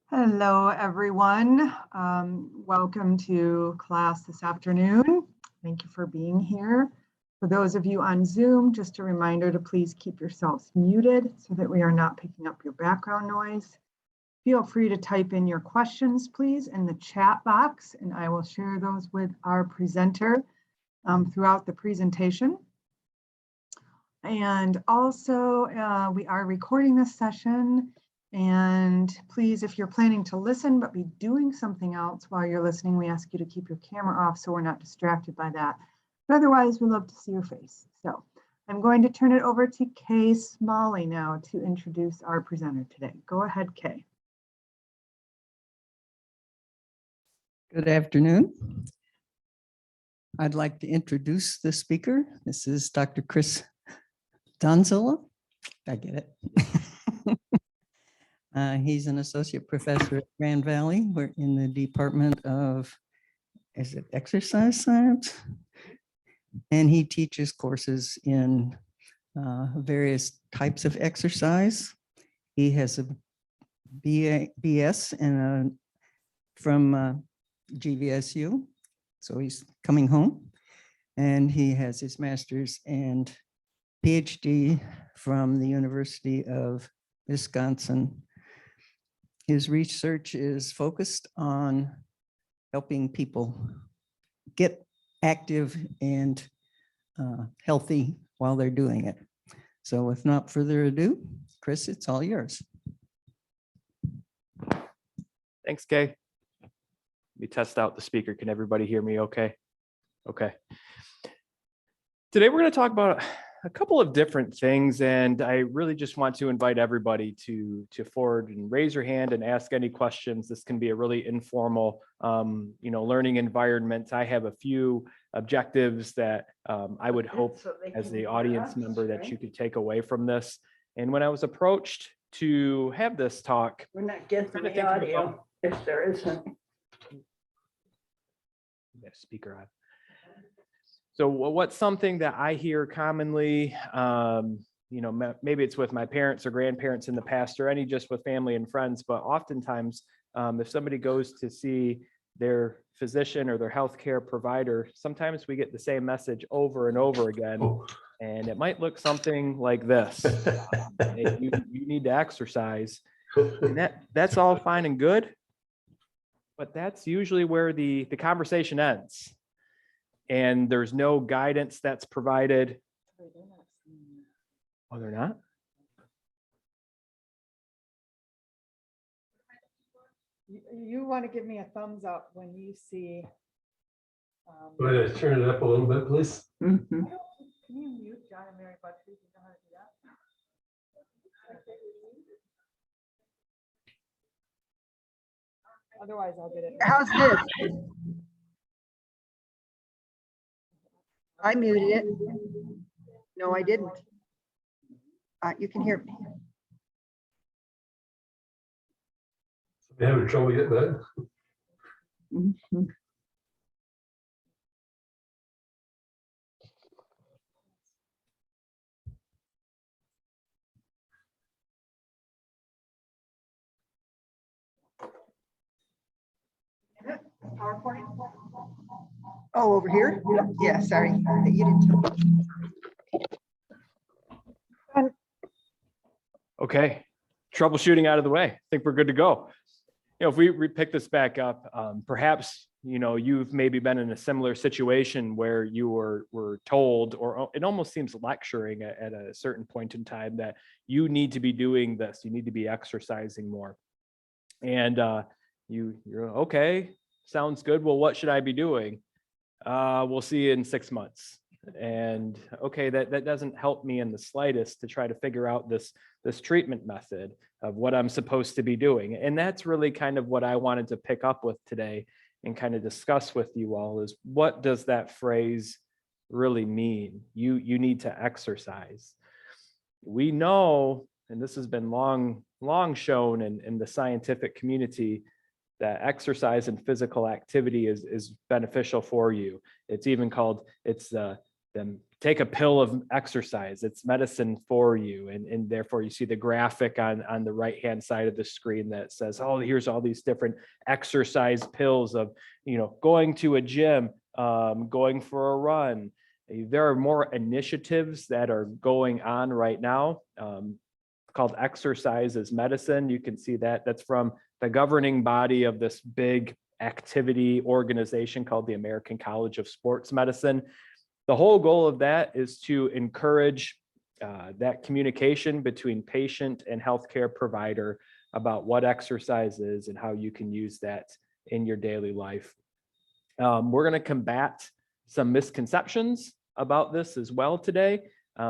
Hello, everyone. Welcome to class this afternoon. Thank you for being here. For those of you on Zoom, just a reminder to please keep yourselves muted so that we are not picking up your background noise. Feel free to type in your questions, please, in the chat box, and I will share those with our presenter throughout the presentation. And also, we are recording this session. And please, if you're planning to listen but be doing something else while you're listening, we ask you to keep your camera off so we're not distracted by that. But otherwise, we love to see your face. So I'm going to turn it over to Kay Smalley now to introduce our presenter today. Go ahead, Kay. Good afternoon. I'd like to introduce the speaker. This is Dr. Chris Donzilla. I get it. He's an associate professor at Grand Valley. We're in the Department of, is it exercise science? And he teaches courses in various types of exercise. He has a BS from GVSU, so he's coming home. And he has his master's and PhD from the University of Wisconsin. His research is focused on helping people get active and healthy while they're doing it. So with not further ado, Chris, it's all yours. Thanks, Kay. Let me test out the speaker. Can everybody hear me okay? Okay. Today we're going to talk about a couple of different things, and I really just want to invite everybody to forward and raise your hand and ask any questions. This can be a really informal, learning environment. I have a few objectives that I would hope as the audience member that you could take away from this. And when I was approached to have this talk, We're not getting the audio if there isn't. Speaker on. So what's something that I hear commonly, maybe it's with my parents or grandparents in the past, or just with family and friends, but oftentimes if somebody goes to see their physician or their healthcare provider, sometimes we get the same message over and over again, and it might look something like this. Hey, you need to exercise, and that's all fine and good, but that's usually where the conversation ends. And there's no guidance that's provided. Oh, they're not? You want to give me a thumbs up when you see. Want to turn it up a little bit, please? Can you mute John and Mary Buttrey? Do you know how to do that? Otherwise, I'll get it. How's this? I muted it. No, I didn't. You can hear me. You having trouble getting that? PowerPoint? Oh, over here? Yeah, sorry. You didn't tell me. Okay, troubleshooting out of the way. I think we're good to go. If we pick this back up, perhaps, you've maybe been in a similar situation where you were told, or it almost seems lecturing at a certain point in time, that you need to be doing this, you need to be exercising more. And you're okay, sounds good. Well, what should I be doing? We'll see you in 6 months. And okay, that doesn't help me in the slightest to try to figure out this treatment method of what I'm supposed to be doing. And that's really kind of what I wanted to pick up with today and kind of discuss with you all, is what does that phrase really mean? You need to exercise. We know, and this has been long shown in the scientific community, that exercise and physical activity is beneficial for you. It's even called, it's the them take a pill of exercise. It's medicine for you. And therefore you see the graphic on the right-hand side of the screen that says, oh, here's all these different exercise pills of, going to a gym, going for a run. There are more initiatives that are going on right now called Exercise as Medicine. You can see that. That's from the governing body of this big activity organization called the American College of Sports Medicine. The whole goal of that is to encourage that communication between patient and healthcare provider about what exercise is and how you can use that in your daily life. We're going to combat some misconceptions about this as well today,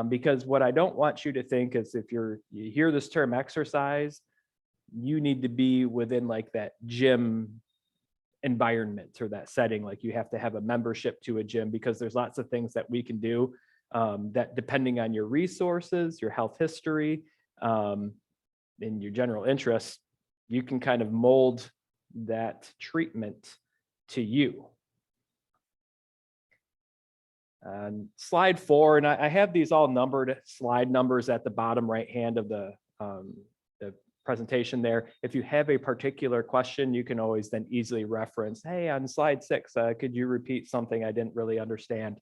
because what I don't want you to think is if you hear this term exercise, you need to be within like that gym environment or that setting. Like you have to have a membership to a gym, because there's lots of things that we can do that, depending on your resources, your health history, and your general interests, you can kind of mold that treatment to you. Slide 4, and I have these all numbered slide numbers at the bottom right hand of the presentation there. If you have a particular question, you can always then easily reference, hey, on slide 6, could you repeat something I didn't really understand?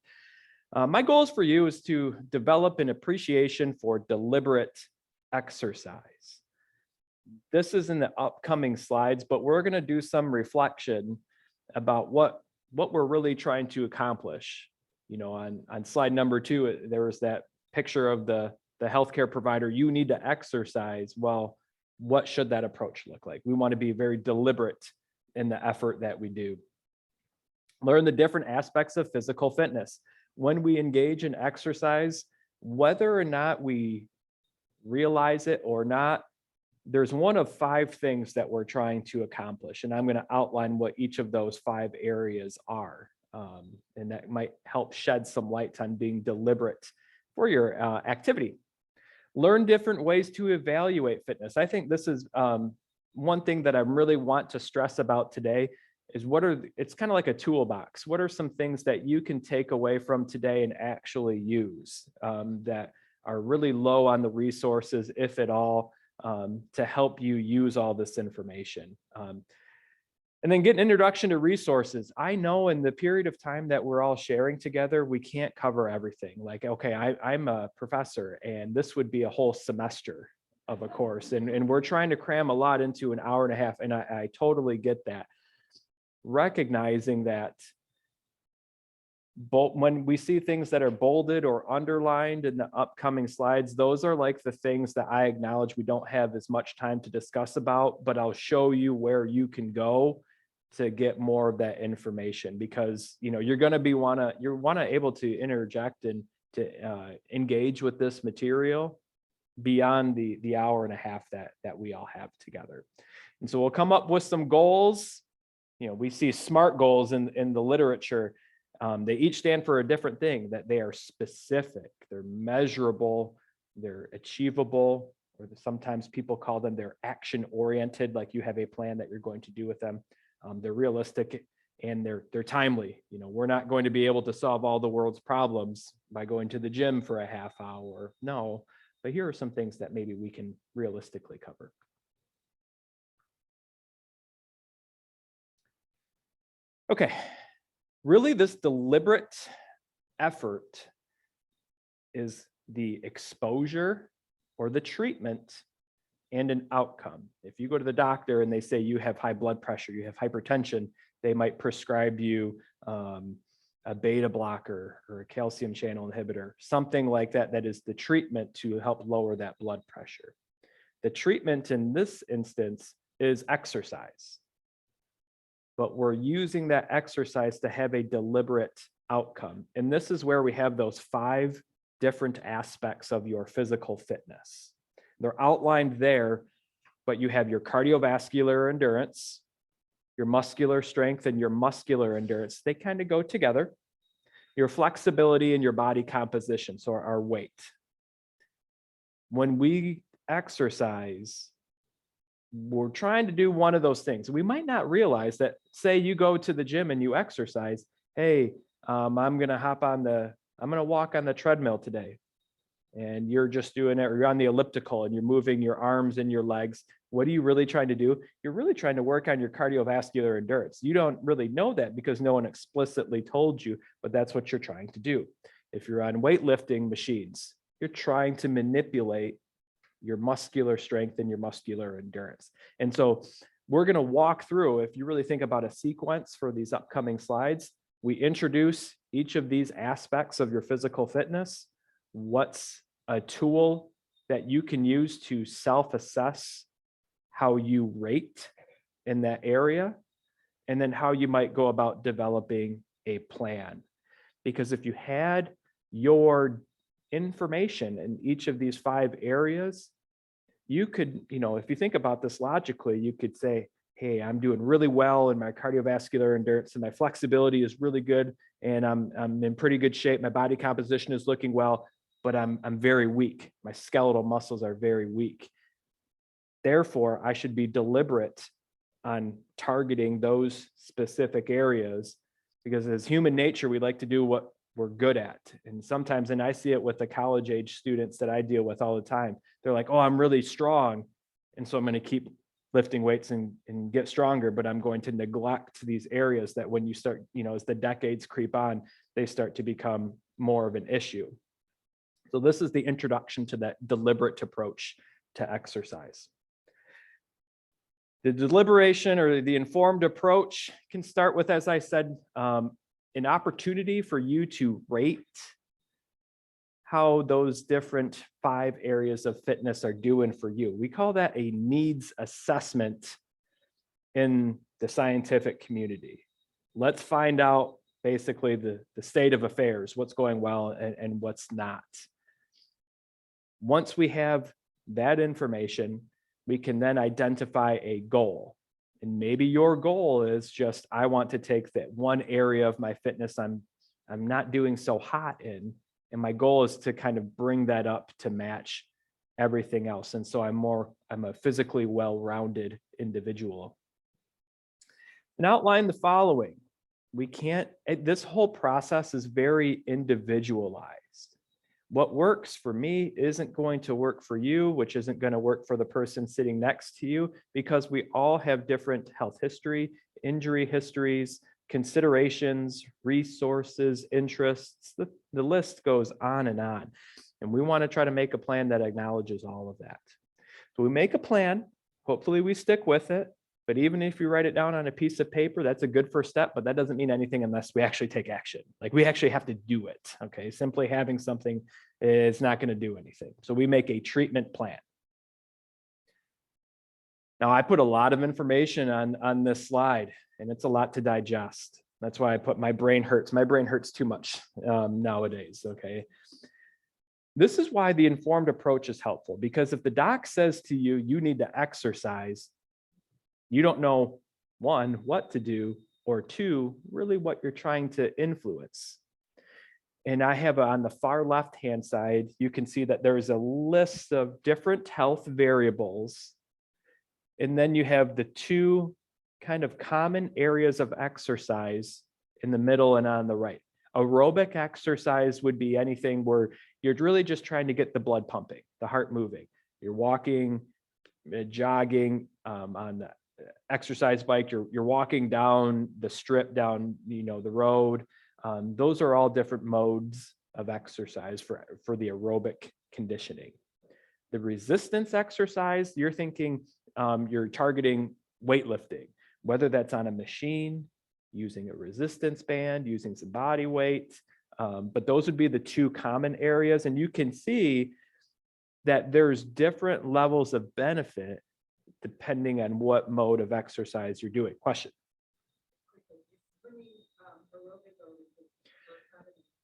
My goals for you is to develop an appreciation for deliberate exercise. This is in the upcoming slides, but we're going to do some reflection about what we're really trying to accomplish. On slide number 2, there was that picture of the healthcare provider. You need to exercise. Well, what should that approach look like? We want to be very deliberate in the effort that we do. Learn the different aspects of physical fitness. When we engage in exercise, whether or not we realize it or not, there's one of 5 things that we're trying to accomplish. And I'm going to outline what each of those 5 areas are. And that might help shed some light on being deliberate for your activity. Learn different ways to evaluate fitness. I think this is one thing that I really want to stress about today is it's kind of like a toolbox. What are some things that you can take away from today and actually use that are really low on the resources, if at all, to help you use all this information? And then get an introduction to resources. I know in the period of time that we're all sharing together, we can't cover everything. Like, okay, I'm a professor and this would be a whole semester of a course. And we're trying to cram a lot into an hour and a half. And I totally get that. Recognizing that when we see things that are bolded or underlined in the upcoming slides, those are like the things that I acknowledge we don't have as much time to discuss about, but I'll show you where you can go to get more of that information, because you're going to be able to interject and to engage with this material beyond the hour and a half that we all have together. And so we'll come up with some goals. We see SMART goals in the literature. They each stand for a different thing, that they are specific, they're measurable, they're achievable, or sometimes people call them they're action oriented, like you have a plan that you're going to do with them. They're realistic and they're timely. We're not going to be able to solve all the world's problems by going to the gym for a half hour. No, but here are some things that maybe we can realistically cover. Okay, really this deliberate effort is the exposure or the treatment and an outcome. If you go to the doctor and they say you have high blood pressure, you have hypertension, they might prescribe you a beta blocker or a calcium channel inhibitor, something like that, that is the treatment to help lower that blood pressure. The treatment in this instance is exercise, but we're using that exercise to have a deliberate outcome. And this is where we have those 5 different aspects of your physical fitness. They're outlined there, but you have your cardiovascular endurance, your muscular strength, and your muscular endurance. They kind of go together. Your flexibility and your body composition, so our weight. When we exercise, we're trying to do one of those things. We might not realize that, say you go to the gym and you exercise, hey, I'm going to hop on the I'm going to walk on the treadmill today. And you're just doing it, or you're on the elliptical and you're moving your arms and your legs. What are you really trying to do? You're really trying to work on your cardiovascular endurance. You don't really know that because no one explicitly told you, but that's what you're trying to do. If you're on weightlifting machines, you're trying to manipulate your muscular strength and your muscular endurance. And so we're going to walk through, if you really think about a sequence for these upcoming slides, we introduce each of these aspects of your physical fitness. What's a tool that you can use to self-assess how you rate in that area, and then how you might go about developing a plan. Because if you had your information in each of these 5 areas, you could, if you think about this logically, you could say, hey, I'm doing really well in my cardiovascular endurance and my flexibility is really good and I'm in pretty good shape. My body composition is looking well, but I'm very weak. My skeletal muscles are very weak. Therefore, I should be deliberate on targeting those specific areas, because as human nature, we like to do what we're good at. And sometimes, and I see it with the college age students that I deal with all the time, they're like, oh, I'm really strong. And so I'm going to keep lifting weights and get stronger, but I'm going to neglect these areas that when you start, as the decades creep on, they start to become more of an issue. So this is the introduction to that deliberate approach to exercise. The deliberation or the informed approach can start with, as I said, an opportunity for you to rate how those different 5 areas of fitness are doing for you. We call that a needs assessment in the scientific community. Let's find out basically the state of affairs, what's going well and what's not. Once we have that information, we can then identify a goal. And maybe your goal is just, I want to take that one area of my fitness I'm not doing so hot in, and my goal is to kind of bring that up to match everything else. And so I'm a physically well-rounded individual. And outline the following. This whole process is very individualized. What works for me isn't going to work for you, which isn't going to work for the person sitting next to you, because we all have different health history, injury histories, considerations, resources, interests. The list goes on. And we want to try to make a plan that acknowledges all of that. So we make a plan. Hopefully we stick with it. But even if you write it down on a piece of paper, that's a good first step, but that doesn't mean anything unless we actually take action. Like, we actually have to do it, okay? Simply having something is not going to do anything. So we make a treatment plan. Now, I put a lot of information on this slide, and it's a lot to digest. That's why I put my brain hurts. My brain hurts too much nowadays, okay? This is why the informed approach is helpful, because if the doc says to you, you need to exercise, you don't know, 1, what to do, or 2, really what you're trying to influence. And I have on the far left-hand side, you can see that there's a list of different health variables. And then you have the 2 kind of common areas of exercise in the middle and on the right. Aerobic exercise would be anything where you're really just trying to get the blood pumping, the heart moving. You're walking, jogging, on the exercise bike, you're walking down the strip, down the road. Those are all different modes of exercise for the aerobic conditioning. The resistance exercise, you're thinking you're targeting weightlifting, whether that's on a machine, using a resistance band, using some body weight. But those would be the 2 common areas. And you can see that there's different levels of benefit depending on what mode of exercise you're doing. Question?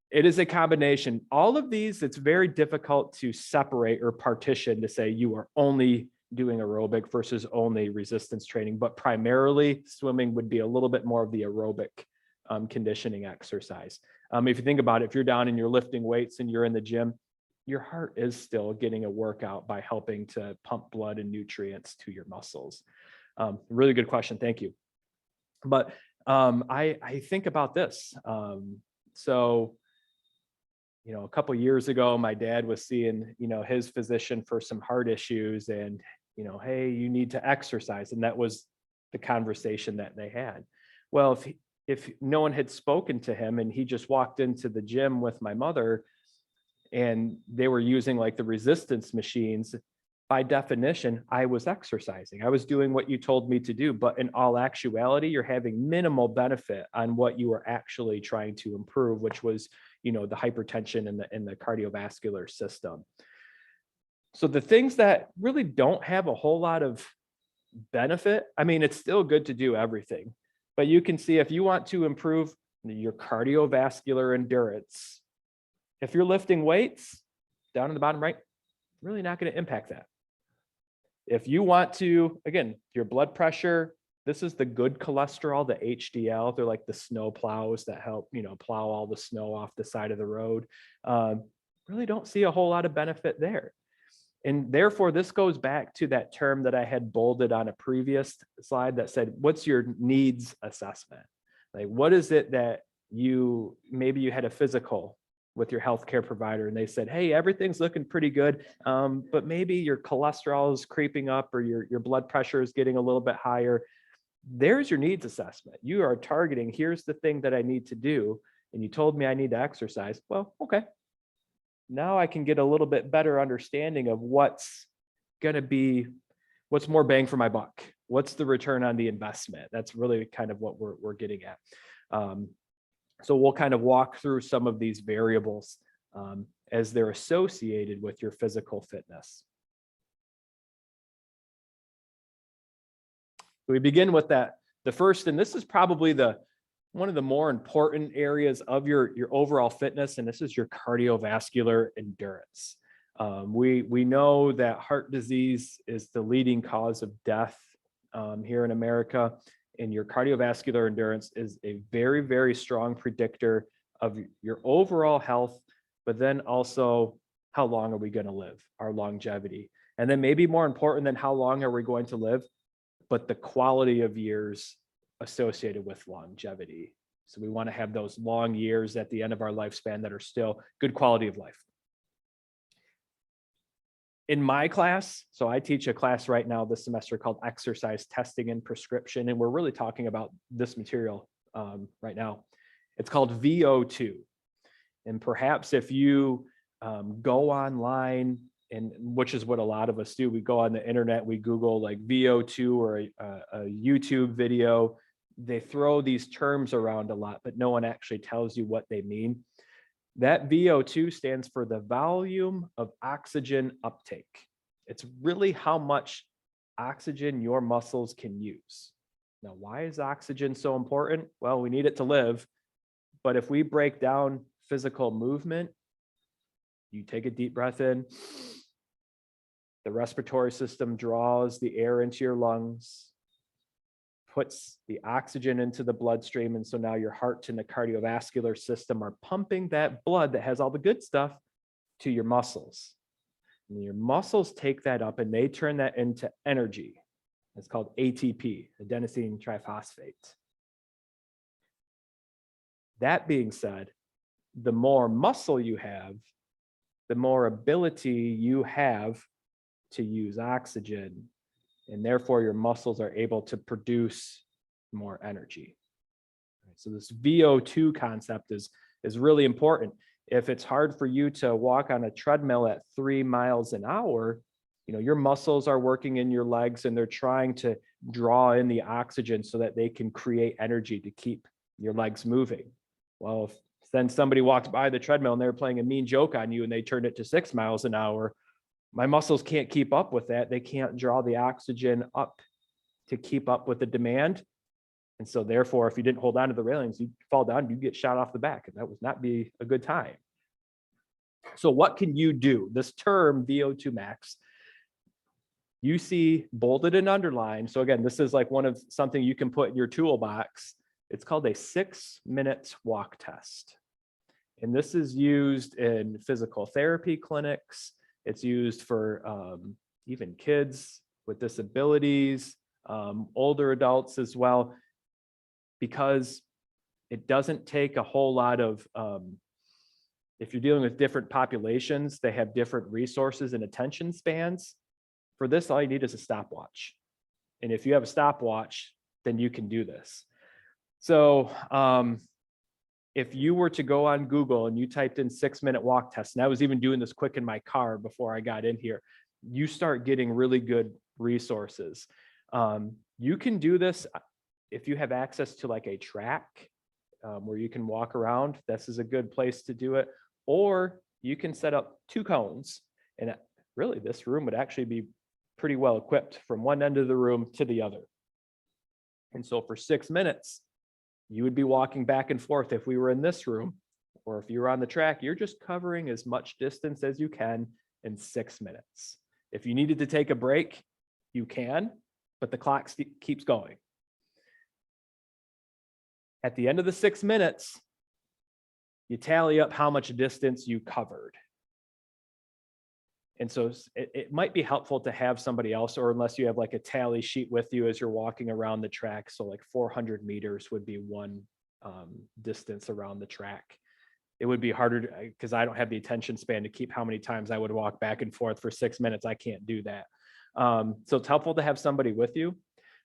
It is a combination. All of these, it's very difficult to separate or partition to say you are only doing aerobic versus only resistance training, but primarily swimming would be a little bit more of the aerobic conditioning exercise. If you think about it, if you're down and you're lifting weights and you're in the gym, your heart is still getting a workout by helping to pump blood and nutrients to your muscles. Really good question. Thank you. But I think about this. So a couple years ago, my dad was seeing, his physician for some heart issues, and, hey, you need to exercise. And that was the conversation that they had. Well, if no one had spoken to him and he just walked into the gym with my mother and they were using like the resistance machines, by definition, I was exercising. I was doing what you told me to do, but in all actuality, you're having minimal benefit on what you were actually trying to improve, which was, the hypertension in the cardiovascular system. So the things that really don't have a whole lot of benefit, I mean, it's still good to do everything, but you can see if you want to improve your cardiovascular endurance, if you're lifting weights down in the bottom right, really not going to impact that. If you want to, again, your blood pressure, this is the good cholesterol, the HDL. They're like the snow plows that help, plow all the snow off the side of the road. Really don't see a whole lot of benefit there. And therefore, this goes back to that term that I had bolded on a previous slide that said, what's your needs assessment? Like, what is it that maybe you had a physical with your healthcare provider and they said, hey, everything's looking pretty good, but maybe your cholesterol is creeping up or your blood pressure is getting a little bit higher. There's your needs assessment. You are targeting, here's the thing that I need to do. And you told me I need to exercise. Well, okay. Now I can get a little bit better understanding of what's more bang for my buck. What's the return on the investment? That's really kind of what we're getting at. So we'll kind of walk through some of these variables as they're associated with your physical fitness. We begin with the first, and this is probably one of the more important areas of your overall fitness, and this is your cardiovascular endurance. We know that heart disease is the leading cause of death here in America. And your cardiovascular endurance is a very, very strong predictor of your overall health, but then also how long are we going to live, our longevity. And then maybe more important than how long are we going to live, but the quality of years associated with longevity. So we want to have those long years at the end of our lifespan that are still good quality of life. In my class, so I teach a class right now this semester called Exercise Testing and Prescription, and we're really talking about this material right now. It's called VO2. And perhaps if you go online, and which is what a lot of us do, we go on the internet, we Google like VO2 or a YouTube video, they throw these terms around a lot, but no one actually tells you what they mean. That VO2 stands for the volume of oxygen uptake. It's really how much oxygen your muscles can use. Now, why is oxygen so important? Well, we need it to live. But if we break down physical movement, you take a deep breath in, the respiratory system draws the air into your lungs, puts the oxygen into the bloodstream. And so now your heart and the cardiovascular system are pumping that blood that has all the good stuff to your muscles. And your muscles take that up and they turn that into energy. It's called ATP, adenosine triphosphate. That being said, the more muscle you have, the more ability you have to use oxygen. And therefore, your muscles are able to produce more energy. So this VO2 concept is really important. If it's hard for you to walk on a treadmill at 3 miles an hour, your muscles are working in your legs and they're trying to draw in the oxygen so that they can create energy to keep your legs moving. Well, if then somebody walked by the treadmill and they were playing a mean joke on you and they turned it to 6 miles an hour, my muscles can't keep up with that. They can't draw the oxygen up to keep up with the demand. And so therefore, if you didn't hold on to the railings, you'd fall down, you'd get shot off the back. And that would not be a good time. So what can you do? This term VO2 max, you see bolded and underlined. So again, this is like something you can put in your toolbox. It's called a 6-minute walk test. And this is used in physical therapy clinics. It's used for even kids with disabilities, older adults as well, because it doesn't take a whole lot of If you're dealing with different populations, they have different resources and attention spans. For this, all you need is a stopwatch. And if you have a stopwatch, then you can do this. So if you were to go on Google and you typed in 6-minute walk test, and I was even doing this quick in my car before I got in here, you start getting really good resources. You can do this if you have access to like a track where you can walk around. This is a good place to do it. Or you can set up 2 cones, and really this room would actually be pretty well equipped from one end of the room to the other. And so for 6 minutes, you would be walking back and forth. If we were in this room, or if you were on the track, you're just covering as much distance as you can in 6 minutes. If you needed to take a break, you can, but the clock keeps going. At the end of the 6 minutes, you tally up how much distance you covered. And so it might be helpful to have somebody else, or unless you have like a tally sheet with you as you're walking around the track. So like 400 meters would be one distance around the track. It would be harder because I don't have the attention span to keep how many times I would walk back and forth for 6 minutes. I can't do that. So it's helpful to have somebody with you.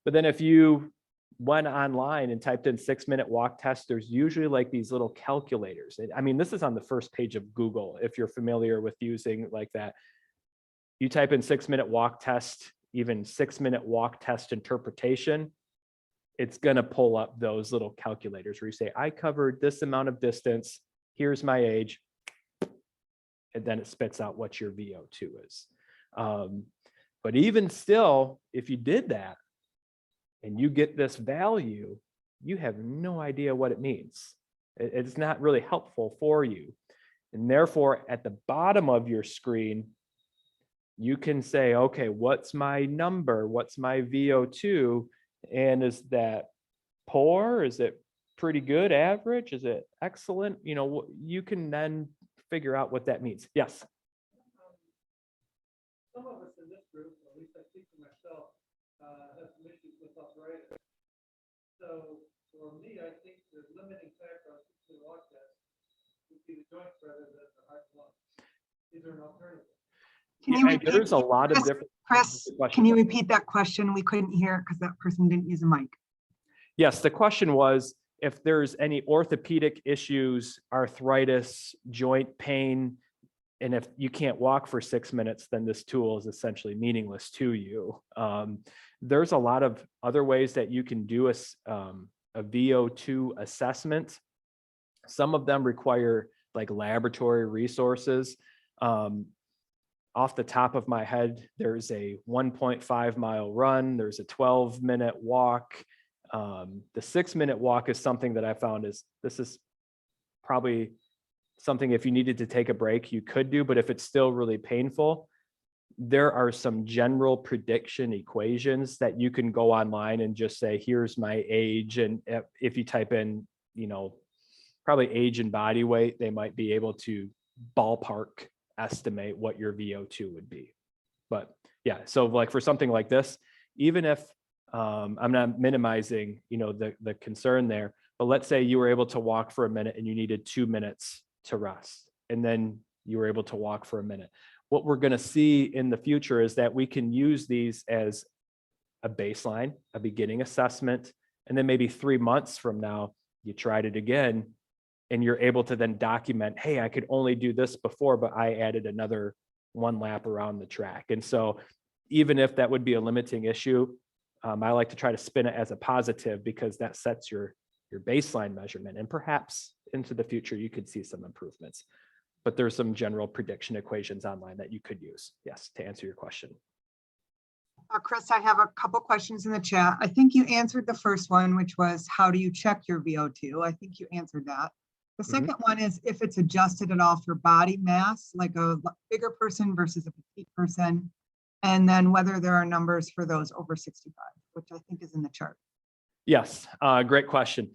But then if you went online and typed in 6-minute walk test, there's usually like these little calculators. I mean, this is on the first page of Google, if you're familiar with using like that. You type in 6-minute walk test, even 6-minute walk test interpretation, it's going to pull up those little calculators where you say, I covered this amount of distance, here's my age, and then it spits out what your VO2 is. But even still, if you did that and you get this value, you have no idea what it means. It's not really helpful for you. And therefore, at the bottom of your screen, you can say, okay, what's my number? What's my VO2? And is that poor? Is it pretty good, average? Is it excellent? You know, you can then figure out what that means. Yes. Some of us in this group, at least I speak for myself, have some issues with arthritis. So for me, I think the limiting factor on the walk test would be the joints rather than the heart and lungs. Is there an alternative? There's a lot of different. Chris, can you repeat that question? We couldn't hear it because that person didn't use a mic. Yes, the question was if there's any orthopedic issues, arthritis, joint pain, and if you can't walk for 6 minutes, then this tool is essentially meaningless to you. There's a lot of other ways that you can do a VO2 assessment. Some of them require like laboratory resources. Off the top of my head, there's a 1.5 mile run. There's a 12-minute walk. The 6-minute walk is something that I found this is probably something if you needed to take a break, you could do, but if it's still really painful, there are some general prediction equations that you can go online and just say, here's my age. And if you type in, you know, probably age and body weight, they might be able to ballpark estimate what your VO2 would be. But yeah, so like for something like this, even if I'm not minimizing, you know, the concern there, but let's say you were able to walk for a minute and you needed 2 minutes to rest, and then you were able to walk for a minute. What we're going to see in the future is that we can use these as a baseline, a beginning assessment, and then maybe 3 months from now, you tried it again, and you're able to then document, hey, I could only do this before, but I added another 1 lap around the track. And so even if that would be a limiting issue, I like to try to spin it as a positive because that sets your baseline measurement. And perhaps into the future, you could see some improvements. But there's some general prediction equations online that you could use. Yes, to answer your question. Chris, I have a couple questions in the chat. I think you answered the first one, which was how do you check your VO2? I think you answered that. The second one is if it's adjusted at all for body mass, like a bigger person versus a petite person, and then whether there are numbers for those over 65, which I think is in the chart. Yes, great question.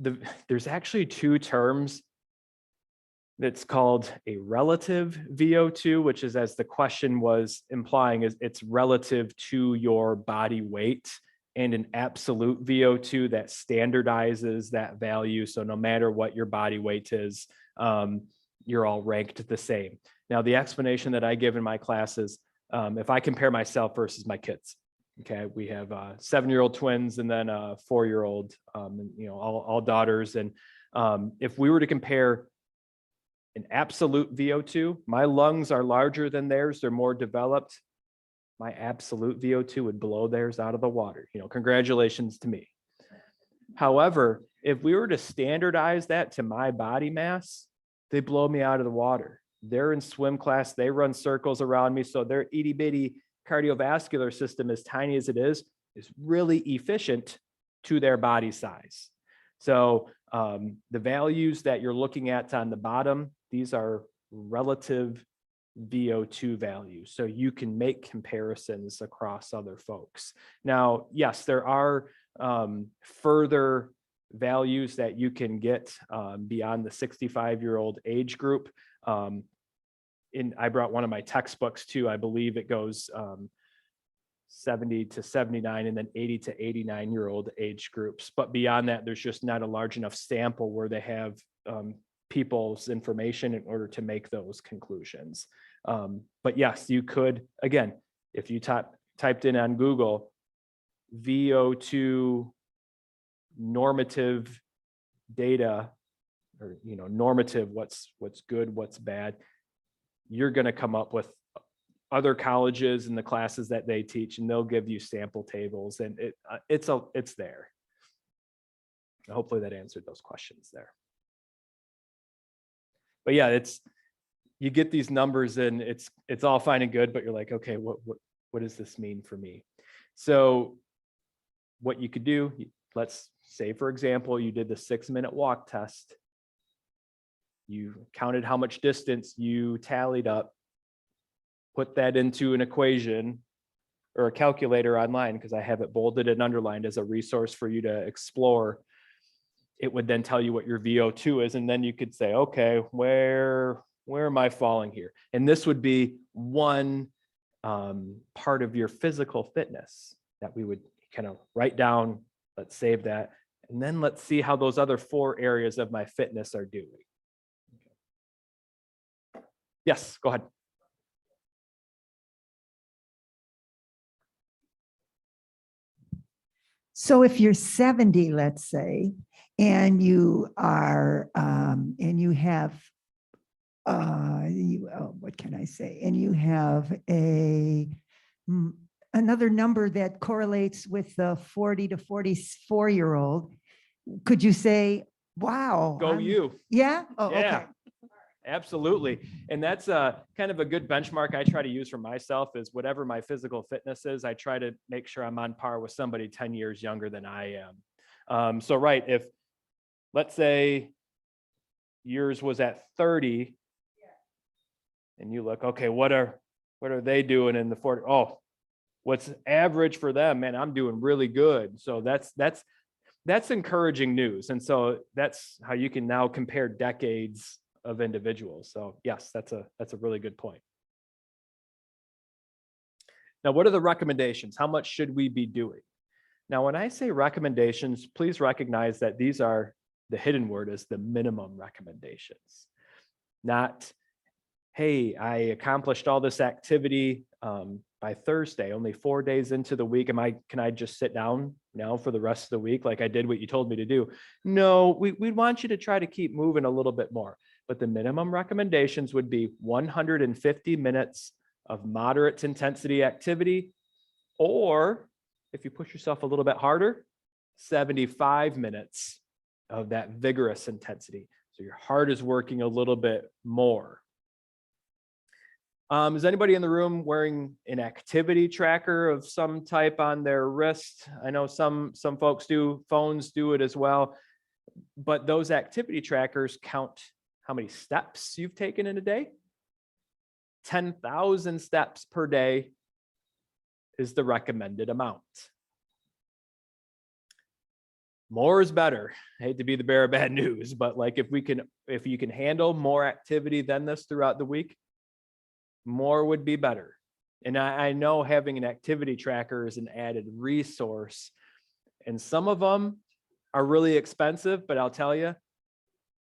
There's actually 2 terms that's called a relative VO2, which is, as the question was implying, is it's relative to your body weight, and an absolute VO2 that standardizes that value. So no matter what your body weight is, you're all ranked the same. Now, the explanation that I give in my classes, if I compare myself versus my kids, okay, we have 7-year-old twins and then a 4-year-old, all daughters. And if we were to compare an absolute VO2, my lungs are larger than theirs, they're more developed. My absolute VO2 would blow theirs out of the water. Congratulations to me. However, if we were to standardize that to my body mass, they blow me out of the water. They're in swim class, they run circles around me, so their itty bitty cardiovascular system, as tiny as it is really efficient to their body size. So the values that you're looking at on the bottom, these are relative VO2 values. So you can make comparisons across other folks. Now, yes, there are further values that you can get beyond the 65-year-old age group. I brought one of my textbooks too. I believe it goes 70 to 79 and then 80 to 89-year-old age groups. But beyond that, there's just not a large enough sample where they have people's information in order to make those conclusions. But yes, you could, again, if you typed in on Google, VO2 normative data, or normative, what's good, what's bad, you're going to come up with other colleges and the classes that they teach, and they'll give you sample tables, and it's there. Hopefully that answered those questions there. But yeah, you get these numbers and it's all fine and good, but you're like, okay, what does this mean for me? So what you could do, let's say, for example, you did the 6-minute walk test. You counted how much distance you tallied up, put that into an equation or a calculator online, because I have it bolded and underlined as a resource for you to explore. It would then tell you what your VO2 is. And then you could say, okay, where am I falling here? And this would be one part of your physical fitness that we would kind of write down. Let's save that. And then let's see how those other 4 areas of my fitness are doing. Okay. Yes, go ahead. So if you're 70, let's say, and you are, and you have, what can I say? And you have another number that correlates with the 40 to 44-year-old, could you say, wow? Go you. Yeah? Oh, Yeah. okay. Absolutely. And that's kind of a good benchmark I try to use for myself, is whatever my physical fitness is, I try to make sure I'm on par with somebody 10 years younger than I am. So, right, if let's say yours was at 30 and you look, okay, what are they doing in the 40? Oh, what's average for them? Man, I'm doing really good. So that's encouraging news. And so that's how you can now compare decades of individuals. So yes, that's a really good point. Now, what are the recommendations? How much should we be doing? Now, when I say recommendations, please recognize that these are, the hidden word is the minimum recommendations. Not, hey, I accomplished all this activity by Thursday, only 4 days into the week. Can I just sit down now for the rest of the week like I did what you told me to do? No, we want you to try to keep moving a little bit more. But the minimum recommendations would be 150 minutes of moderate intensity activity, or if you push yourself a little bit harder, 75 minutes of that vigorous intensity. So your heart is working a little bit more. Is anybody in the room wearing an activity tracker of some type on their wrist? I know some folks do, phones do it as well, but those activity trackers count how many steps you've taken in a day. 10,000 steps per day is the recommended amount. More is better. I hate to be the bearer of bad news, but like if you can handle more activity than this throughout the week, more would be better. And I know having an activity tracker is an added resource, and some of them are really expensive, but I'll tell you,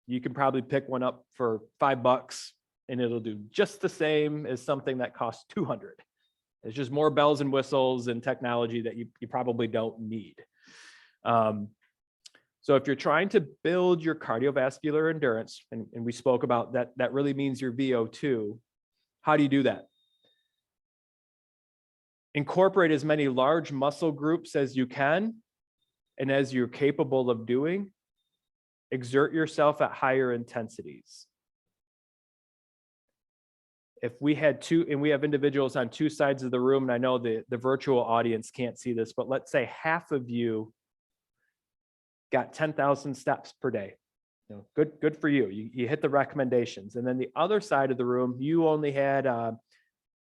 You can probably pick one up for $5 and it'll do just the same as something that costs 200. It's just more bells and whistles and technology that you probably don't need. So if you're trying to build your cardiovascular endurance, and we spoke about that, that really means your VO2. How do you do that? Incorporate as many large muscle groups as you can and as you're capable of doing. Exert yourself at higher intensities. If we had two, and we have individuals on two sides of the room, and I know the virtual audience can't see this, but let's say half of you got 10,000 steps per day. You know, good for you. You hit the recommendations. And then the other side of the room, you only had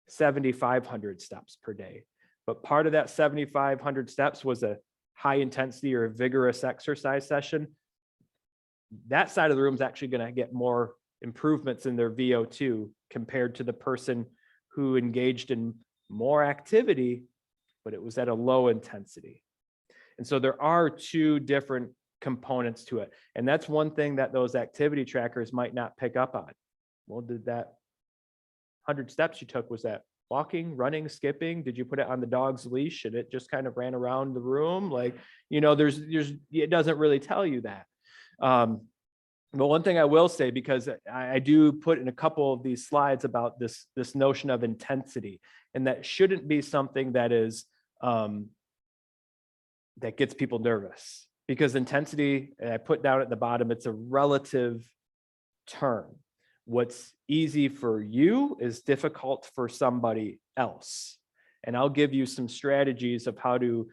7,500 steps per day. But part of that 7,500 steps was a high intensity or a vigorous exercise session. That side of the room is actually going to get more improvements in their VO2 compared to the person who engaged in more activity, but it was at a low intensity. And so there are two different components to it. And that's one thing that those activity trackers might not pick up on. Well, did that 100 steps you took, was that walking, running, skipping? Did you put it on the dog's leash and it just kind of ran around the room? Like, you know, it doesn't really tell you that. But one thing I will say, because I do put in a couple of these slides about this notion of intensity, and that shouldn't be something that is that gets people nervous, because intensity, I put down at the bottom, it's a relative term. What's easy for you is difficult for somebody else. And I'll give you some strategies of how to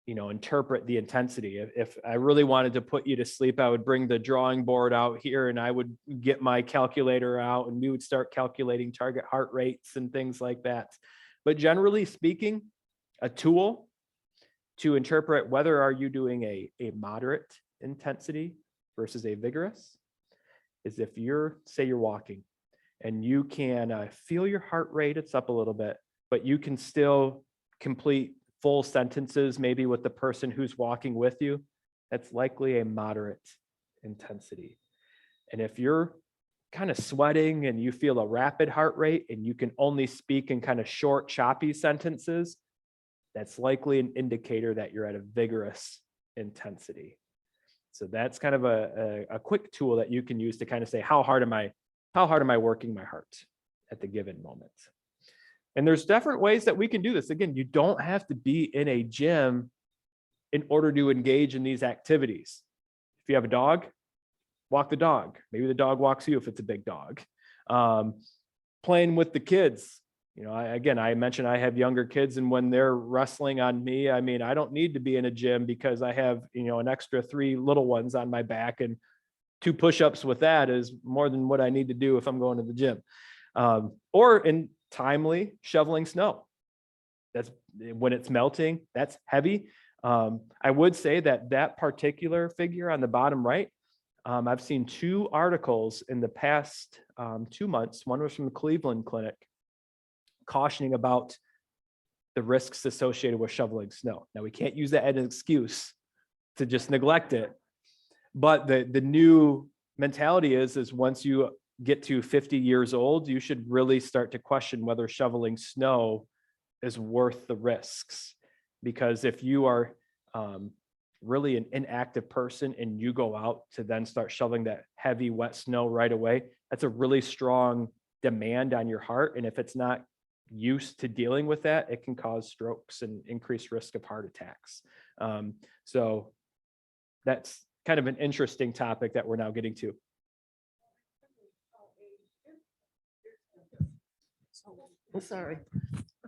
interpret the intensity. If I really wanted to put you to sleep, I would bring the drawing board out here and I would get my calculator out and we would start calculating target heart rates and things like that. But generally speaking, a tool to interpret whether are you doing a moderate intensity versus a vigorous is if say you're walking and you can feel your heart rate, it's up a little bit, but you can still complete full sentences, maybe with the person who's walking with you, that's likely a moderate intensity. And if you're kind of sweating and you feel a rapid heart rate and you can only speak in kind of short, choppy sentences, that's likely an indicator that you're at a vigorous intensity. So that's kind of a quick tool that you can use to kind of say, how hard am I working my heart at the given moment? And there's different ways that we can do this. Again, you don't have to be in a gym in order to engage in these activities. If you have a dog, walk the dog. Maybe the dog walks you if it's a big dog. Playing with the kids. I mentioned I have younger kids, and when they're wrestling on me, I mean, I don't need to be in a gym because I have, an extra 3 little ones on my back, and 2 push-ups with that is more than what I need to do if I'm going to the gym. Or in timely shoveling snow. That's when it's melting, that's heavy. I would say that particular figure on the bottom right, I've seen 2 articles in the past 2 months. One was from the Cleveland Clinic cautioning about the risks associated with shoveling snow. Now, we can't use that as an excuse to just neglect it. But the new mentality is once you get to 50 years old, you should really start to question whether shoveling snow is worth the risks. Because if you are really an inactive person and you go out to then start shoveling that heavy, wet snow right away, that's a really strong demand on your heart. And if it's not used to dealing with that, it can cause strokes and increased risk of heart attacks. So that's kind of an interesting topic that we're now getting to. Sorry.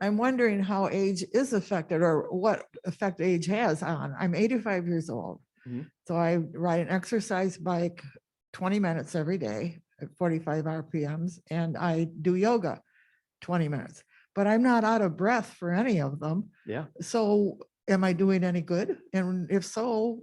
I'm wondering how age is affected or what effect age has on. I'm 85 years old. Mm-hmm. So I ride an exercise bike 20 minutes every day at 45 RPMs, and I do yoga 20 minutes, but I'm not out of breath for any of them. Yeah. So am I doing any good? And if so,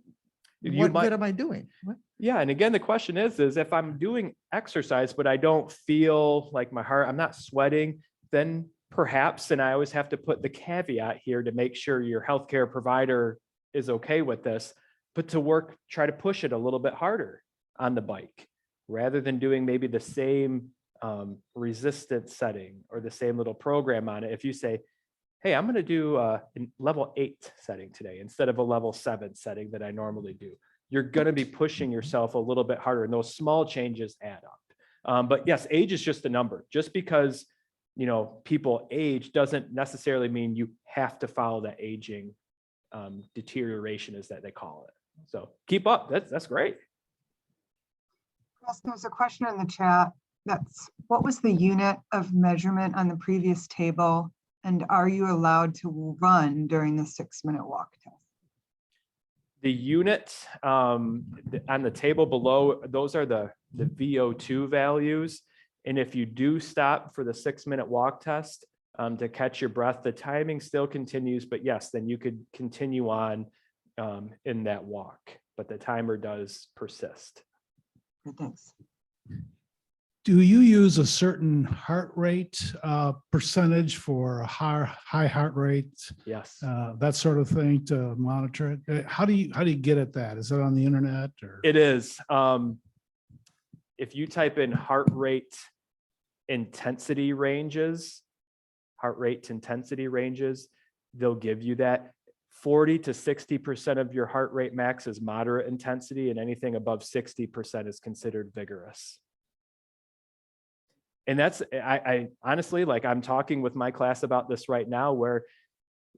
what good am I doing? What? Yeah. And again, the question is if I'm doing exercise, but I don't feel like my heart, I'm not sweating, then perhaps, and I always have to put the caveat here to make sure your healthcare provider is okay with this, but to try to push it a little bit harder. on the bike, rather than doing maybe the same resistance setting or the same little program on it. If you say, hey, I'm going to do a level 8 setting today instead of a level 7 setting that I normally do, you're going to be pushing yourself a little bit harder, and those small changes add up. But yes, age is just a number. Just because, you know, people age doesn't necessarily mean you have to follow that aging deterioration, is that they call it. So keep up. That's great. Chris, there's a question in the chat. What was the unit of measurement on the previous table? And are you allowed to run during the 6-minute walk test? The unit on the table below, those are the VO2 values. And if you do stop for the 6-minute walk test to catch your breath, the timing still continues, but yes, then you could continue on in that walk, but the timer does persist. Good, thanks. Do you use a certain heart rate percentage for a high heart rate? Yes. That sort of thing to monitor it? How do you get at that? Is it on the internet or? It is. If you type in heart rate intensity ranges, they'll give you that. 40 to 60% of your heart rate max is moderate intensity, and anything above 60% is considered vigorous. And that's, I honestly, like, I'm talking with my class about this right now, where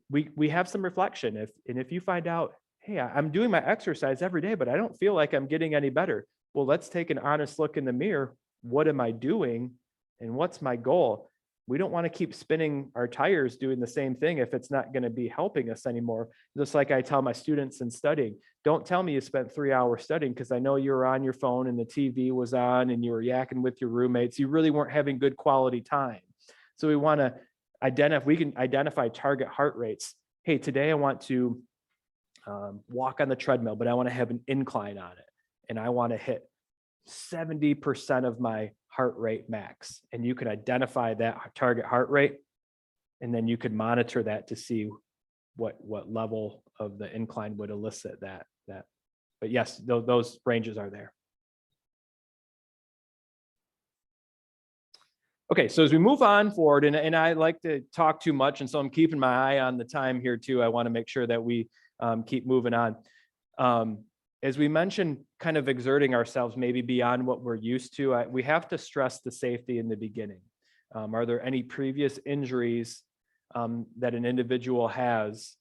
we have some reflection. If you find out, hey, I'm doing my exercise every day, but I don't feel like I'm getting any better. Well, let's take an honest look in the mirror. What am I doing? And what's my goal? We don't want to keep spinning our tires doing the same thing if it's not going to be helping us anymore. Just like I tell my students in studying, don't tell me you spent 3 hours studying because I know you were on your phone and the TV was on and you were yakking with your roommates. You really weren't having good quality time. So we want to identify target heart rates. Hey, today I want to walk on the treadmill, but I want to have an incline on it. And I want to hit 70% of my heart rate max. And you can identify that target heart rate, and then you could monitor that to see what level of the incline would elicit that. But yes, those ranges are there. Okay, so as we move on forward, and I like to talk too much, and so I'm keeping my eye on the time here too. I want to make sure that we keep moving on. As we mentioned, kind of exerting ourselves maybe beyond what we're used to, we have to stress the safety in the beginning. Are there any previous injuries that an individual has?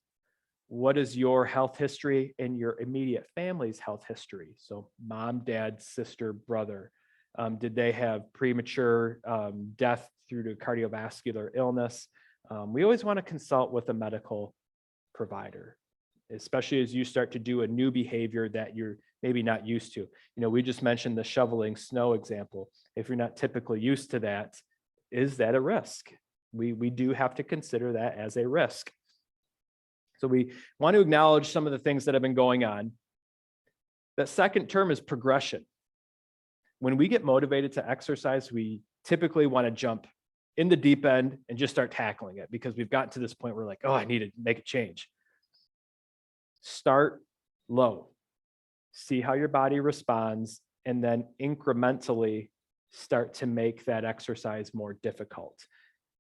What is your health history and your immediate family's health history? So mom, dad, sister, brother. Did they have premature death due to cardiovascular illness? We always want to consult with a medical provider, especially as you start to do a new behavior that you're maybe not used to. You know, we just mentioned the shoveling snow example. If you're not typically used to that, is that a risk? We do have to consider that as a risk. So we want to acknowledge some of the things that have been going on. That second term is progression. When we get motivated to exercise, we typically want to jump in the deep end and just start tackling it because we've gotten to this point where we're like, oh, I need to make a change. Start low, see how your body responds, and then incrementally start to make that exercise more difficult.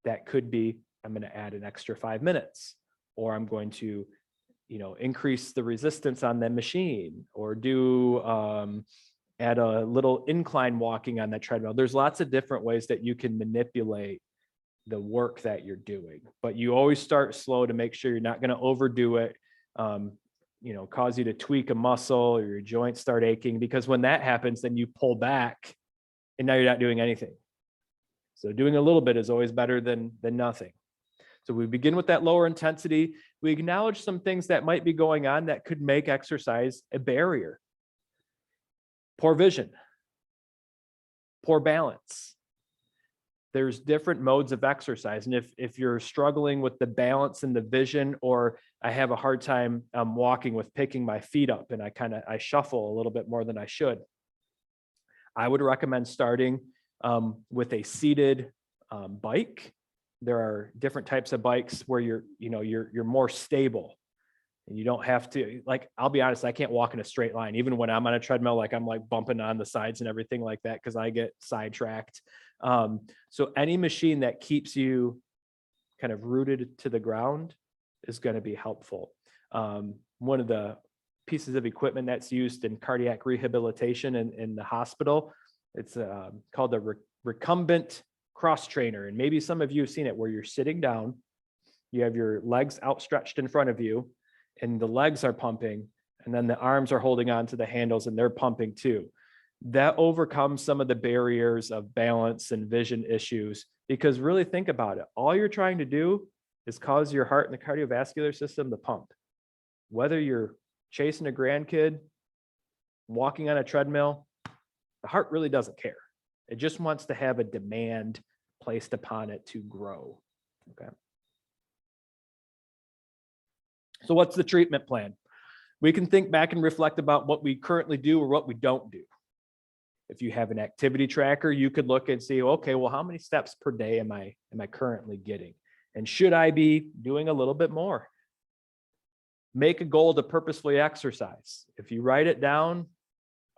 That could be, I'm going to add an extra 5 minutes, or I'm going to, increase the resistance on the machine, or do add a little incline walking on that treadmill. There's lots of different ways that you can manipulate the work that you're doing, but you always start slow to make sure you're not going to overdo it. Cause you to tweak a muscle or your joints start aching, because when that happens, then you pull back and now you're not doing anything. So doing a little bit is always better than nothing. So we begin with that lower intensity. We acknowledge some things that might be going on that could make exercise a barrier. Poor vision, poor balance. There's different modes of exercise. And if you're struggling with the balance and the vision, or I have a hard time walking with picking my feet up and I shuffle a little bit more than I should, I would recommend starting with a seated bike. There are different types of bikes where you're more stable. And you don't have to, like, I'll be honest, I can't walk in a straight line. Even when I'm on a treadmill, like I'm like bumping on the sides and everything like that because I get sidetracked. So any machine that keeps you kind of rooted to the ground is going to be helpful. One of the pieces of equipment that's used in cardiac rehabilitation in the hospital, it's called the Recumbent cross trainer. And maybe some of you have seen it, where you're sitting down, you have your legs outstretched in front of you, and the legs are pumping, and then the arms are holding on to the handles and they're pumping too. That overcomes some of the barriers of balance and vision issues, because really think about it. All you're trying to do is cause your heart and the cardiovascular system to pump. Whether you're chasing a grandkid, walking on a treadmill, the heart really doesn't care. It just wants to have a demand placed upon it to grow. Okay. So what's the treatment plan? We can think back and reflect about what we currently do or what we don't do. If you have an activity tracker, you could look and see, okay, well, how many steps per day am I currently getting? And should I be doing a little bit more? Make a goal to purposefully exercise. If you write it down,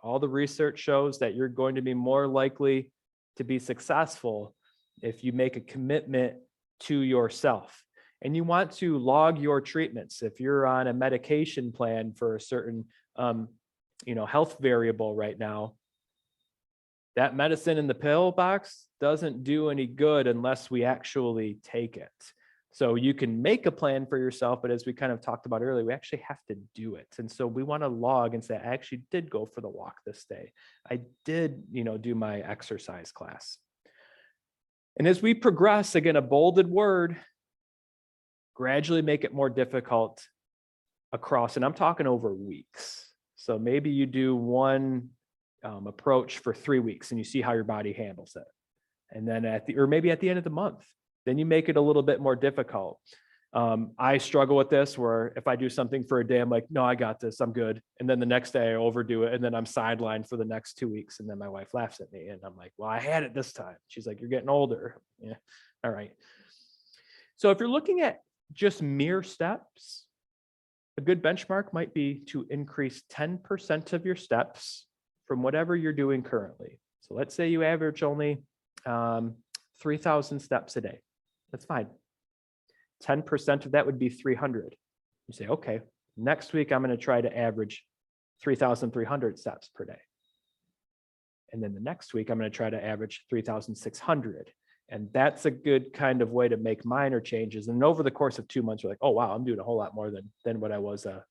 all the research shows that you're going to be more likely to be successful if you make a commitment to yourself. And you want to log your treatments. If you're on a medication plan for a certain health variable right now, that medicine in the pill box doesn't do any good unless we actually take it. So you can make a plan for yourself, but as we kind of talked about earlier, we actually have to do it. And so we want to log and say, I actually did go for the walk this day. I did, do my exercise class. And as we progress, again, a bolded word, gradually make it more difficult across, and I'm talking over weeks. So maybe you do one approach for 3 weeks and you see how your body handles it. And then maybe at the end of the month, then you make it a little bit more difficult. I struggle with this, where if I do something for a day, I'm like, no, I got this, I'm good. And then the next day I overdo it, and then I'm sidelined for the next 2 weeks. And then my wife laughs at me and I'm like, well, I had it this time. She's like, you're getting older. Yeah. All right. So if you're looking at just mere steps, a good benchmark might be to increase 10% of your steps from whatever you're doing currently. So let's say you average only 3,000 steps a day. That's fine. 10% of that would be 300. You say, okay, next week I'm going to try to average 3,300 steps per day. And then the next week I'm going to try to average 3,600. And that's a good kind of way to make minor changes. And over the course of 2 months, you're like, oh, wow, I'm doing a whole lot more than what I was a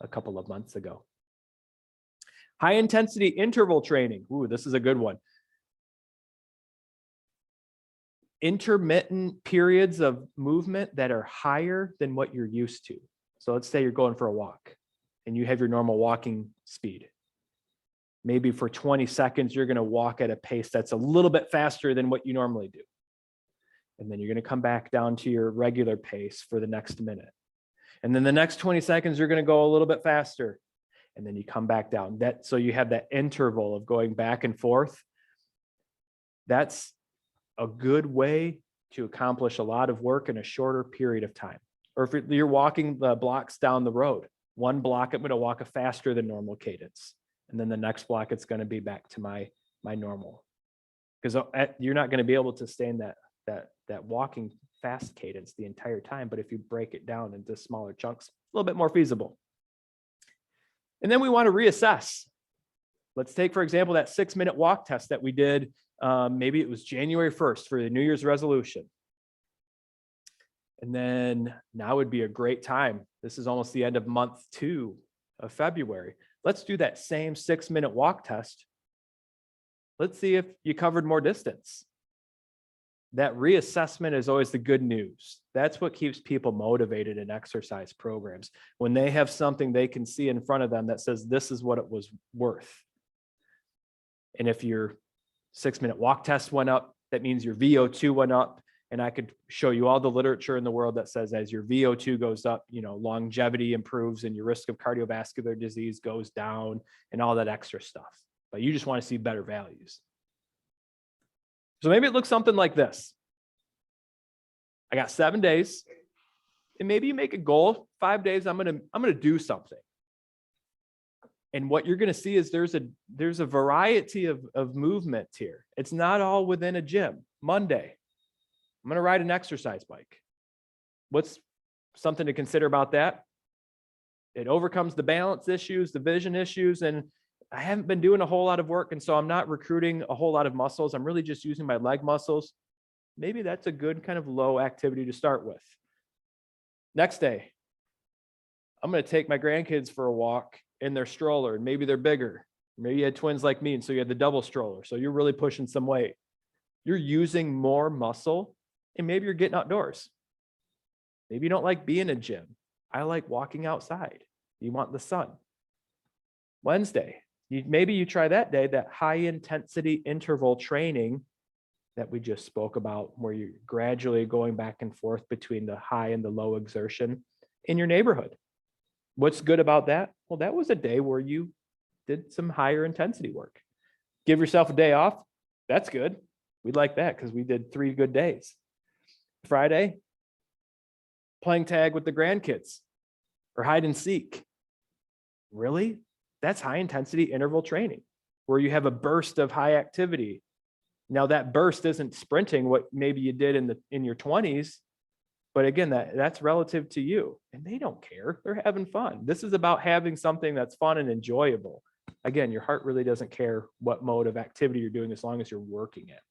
couple of months ago. High intensity interval training. Ooh, this is a good one. Intermittent periods of movement that are higher than what you're used to. So let's say you're going for a walk and you have your normal walking speed. Maybe for 20 seconds, you're going to walk at a pace that's a little bit faster than what you normally do. And then you're going to come back down to your regular pace for the next minute. And then the next 20 seconds, you're going to go a little bit faster. And then you come back down. So you have that interval of going back and forth. That's a good way to accomplish a lot of work in a shorter period of time. Or if you're walking the blocks down the road, one block, I'm going to walk a faster than normal cadence. And then the next block, it's going to be back to my normal. Because you're not going to be able to stay in that walking fast cadence the entire time. But if you break it down into smaller chunks, a little bit more feasible. And then we want to reassess. Let's take, for example, that 6-minute walk test that we did. Maybe it was January 1st for the New Year's resolution. And then now would be a great time. This is almost the end of month 2 of February. Let's do that same 6-minute walk test. Let's see if you covered more distance. That reassessment is always the good news. That's what keeps people motivated in exercise programs. When they have something they can see in front of them that says, this is what it was worth. And if your 6-minute walk test went up, that means your VO2 went up. And I could show you all the literature in the world that says as your VO2 goes up, longevity improves and your risk of cardiovascular disease goes down and all that extra stuff. But you just want to see better values. So maybe it looks something like this. I got 7 days And maybe you make a goal, 5 days, I'm gonna do something. And what you're gonna see is there's a variety of movement here. It's not all within a gym. Monday, I'm gonna ride an exercise bike. What's something to consider about that? It overcomes the balance issues, the vision issues, and I haven't been doing a whole lot of work, and so I'm not recruiting a whole lot of muscles. I'm really just using my leg muscles. Maybe that's a good kind of low activity to start with. Next day, I'm going to take my grandkids for a walk in their stroller, and maybe they're bigger. Maybe you had twins like me, and so you had the double stroller. So you're really pushing some weight. You're using more muscle, and maybe you're getting outdoors. Maybe you don't like being in a gym. I like walking outside. You want the sun. Wednesday, maybe you try that day, that high intensity interval training that we just spoke about, where you're gradually going back and forth between the high and the low exertion in your neighborhood. What's good about that? Well, that was a day where you did some higher intensity work. Give yourself a day off. That's good. We'd like that because we did 3 good days. Friday, playing tag with the grandkids or hide and seek. Really? That's high intensity interval training where you have a burst of high activity. Now that burst isn't sprinting what maybe you did in your 20s, but again, that's relative to you, and they don't care. They're having fun. This is about having something that's fun and enjoyable. Again, your heart really doesn't care what mode of activity you're doing as long as you're working it.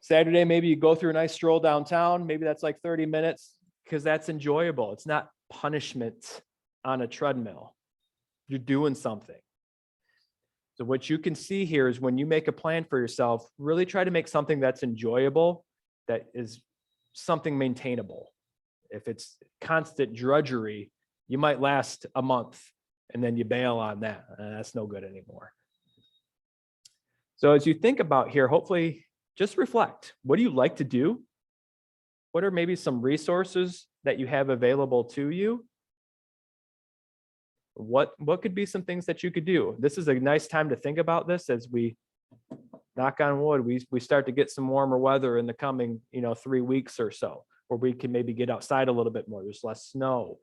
Saturday, maybe you go through a nice stroll downtown. Maybe that's like 30 minutes because that's enjoyable. It's not punishment on a treadmill. You're doing something. So what you can see here is when you make a plan for yourself, really try to make something that's enjoyable, that is something maintainable. If it's constant drudgery, you might last a month and then you bail on that. That's no good anymore. So as you think about here, hopefully just reflect. What do you like to do? What are maybe some resources that you have available to you? What could be some things that you could do? This is a nice time to think about this as we, knock on wood, we start to get some warmer weather in the coming 3 weeks or so, where we can maybe get outside a little bit more. There's less snow.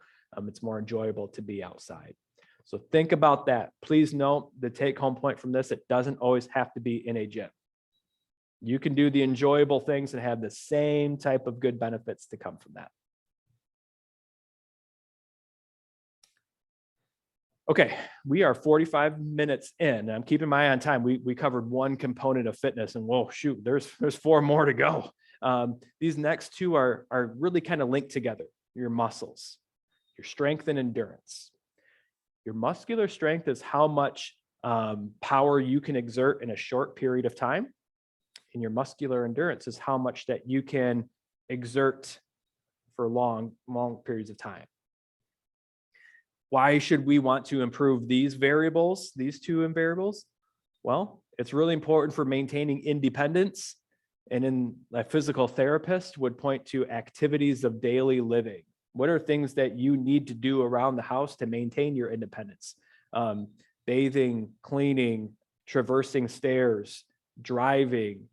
It's more enjoyable to be outside. So think about that. Please note the take home point from this, it doesn't always have to be in a gym. You can do the enjoyable things and have the same type of good benefits to come from that. Okay, we are 45 minutes in. I'm keeping my eye on time. We covered one component of fitness, and whoa, shoot, there's 4 more to go. These next 2 are really kind of linked together. Your muscles, your strength and endurance. Your muscular strength is how much power you can exert in a short period of time. And your muscular endurance is how much that you can exert for long periods of time. Why should we want to improve these variables, these 2 variables? Well, it's really important for maintaining independence. And in a physical therapist would point to activities of daily living. What are things that you need to do around the house to maintain your independence? Bathing, cleaning, traversing stairs, driving,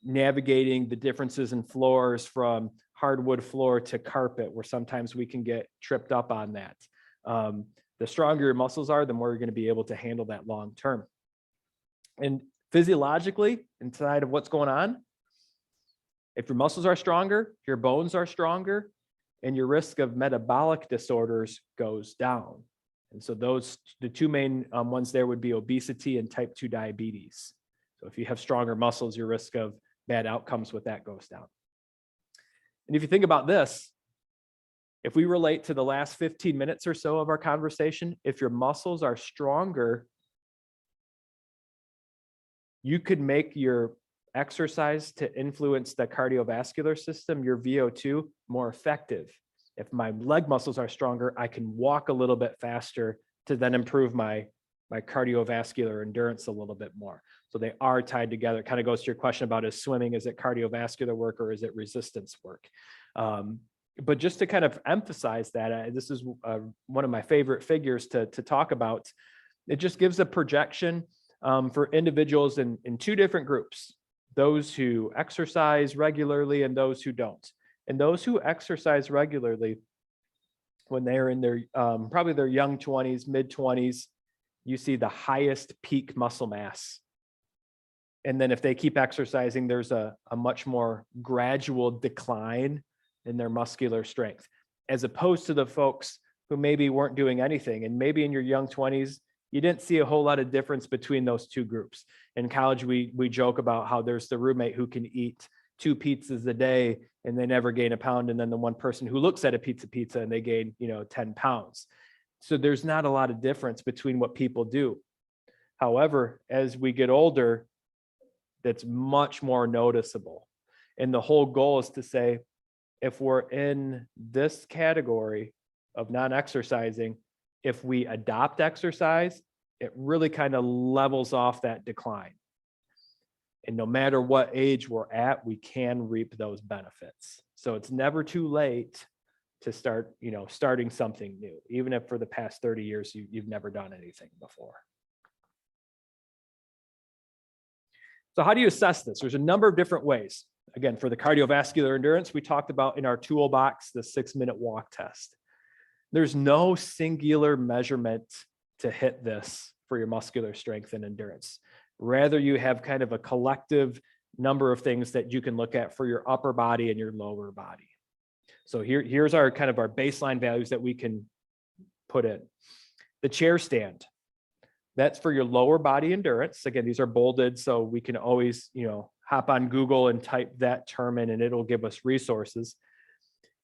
navigating the differences in floors from hardwood floor to carpet, where sometimes we can get tripped up on that. The stronger your muscles are, the more you're going to be able to handle that long term. And physiologically, inside of what's going on, if your muscles are stronger, your bones are stronger, and your risk of metabolic disorders goes down. And so the 2 main ones there would be obesity and type 2 diabetes. So if you have stronger muscles, your risk of bad outcomes with that goes down. And if you think about this, if we relate to the last 15 minutes or so of our conversation, if your muscles are stronger, you could make your exercise to influence the cardiovascular system, your VO2, more effective. If my leg muscles are stronger, I can walk a little bit faster to then improve my cardiovascular endurance a little bit more. So they are tied together. It kind of goes to your question about is swimming, is it cardiovascular work or is it resistance work? But just to kind of emphasize that, this is one of my favorite figures to talk about. It just gives a projection for individuals in 2 different groups, those who exercise regularly and those who don't. And those who exercise regularly, when they're in their probably their young 20s, mid 20s, you see the highest peak muscle mass. And then if they keep exercising, there's a much more gradual decline in their muscular strength, as opposed to the folks who maybe weren't doing anything. And maybe in your young 20s, you didn't see a whole lot of difference between those two groups. In college, we joke about how there's the roommate who can eat 2 pizzas a day and they never gain a pound. And then the one person who looks at a pizza and they gain, 10 pounds. So there's not a lot of difference between what people do. However, as we get older, that's much more noticeable. And the whole goal is to say, if we're in this category of non-exercising, if we adopt exercise, it really kind of levels off that decline. And no matter what age we're at, we can reap those benefits. So it's never too late to start, starting something new, even if for the past 30 years, you've never done anything before. So how do you assess this? There's a number of different ways. Again, for the cardiovascular endurance, we talked about in our toolbox, the 6-minute walk test. There's no singular measurement to hit this for your muscular strength and endurance. Rather, you have kind of a collective number of things that you can look at for your upper body and your lower body. So here's our kind of our baseline values that we can put in. The chair stand, that's for your lower body endurance. Again, these are bolded, so we can always, hop on Google and type that term in and it'll give us resources.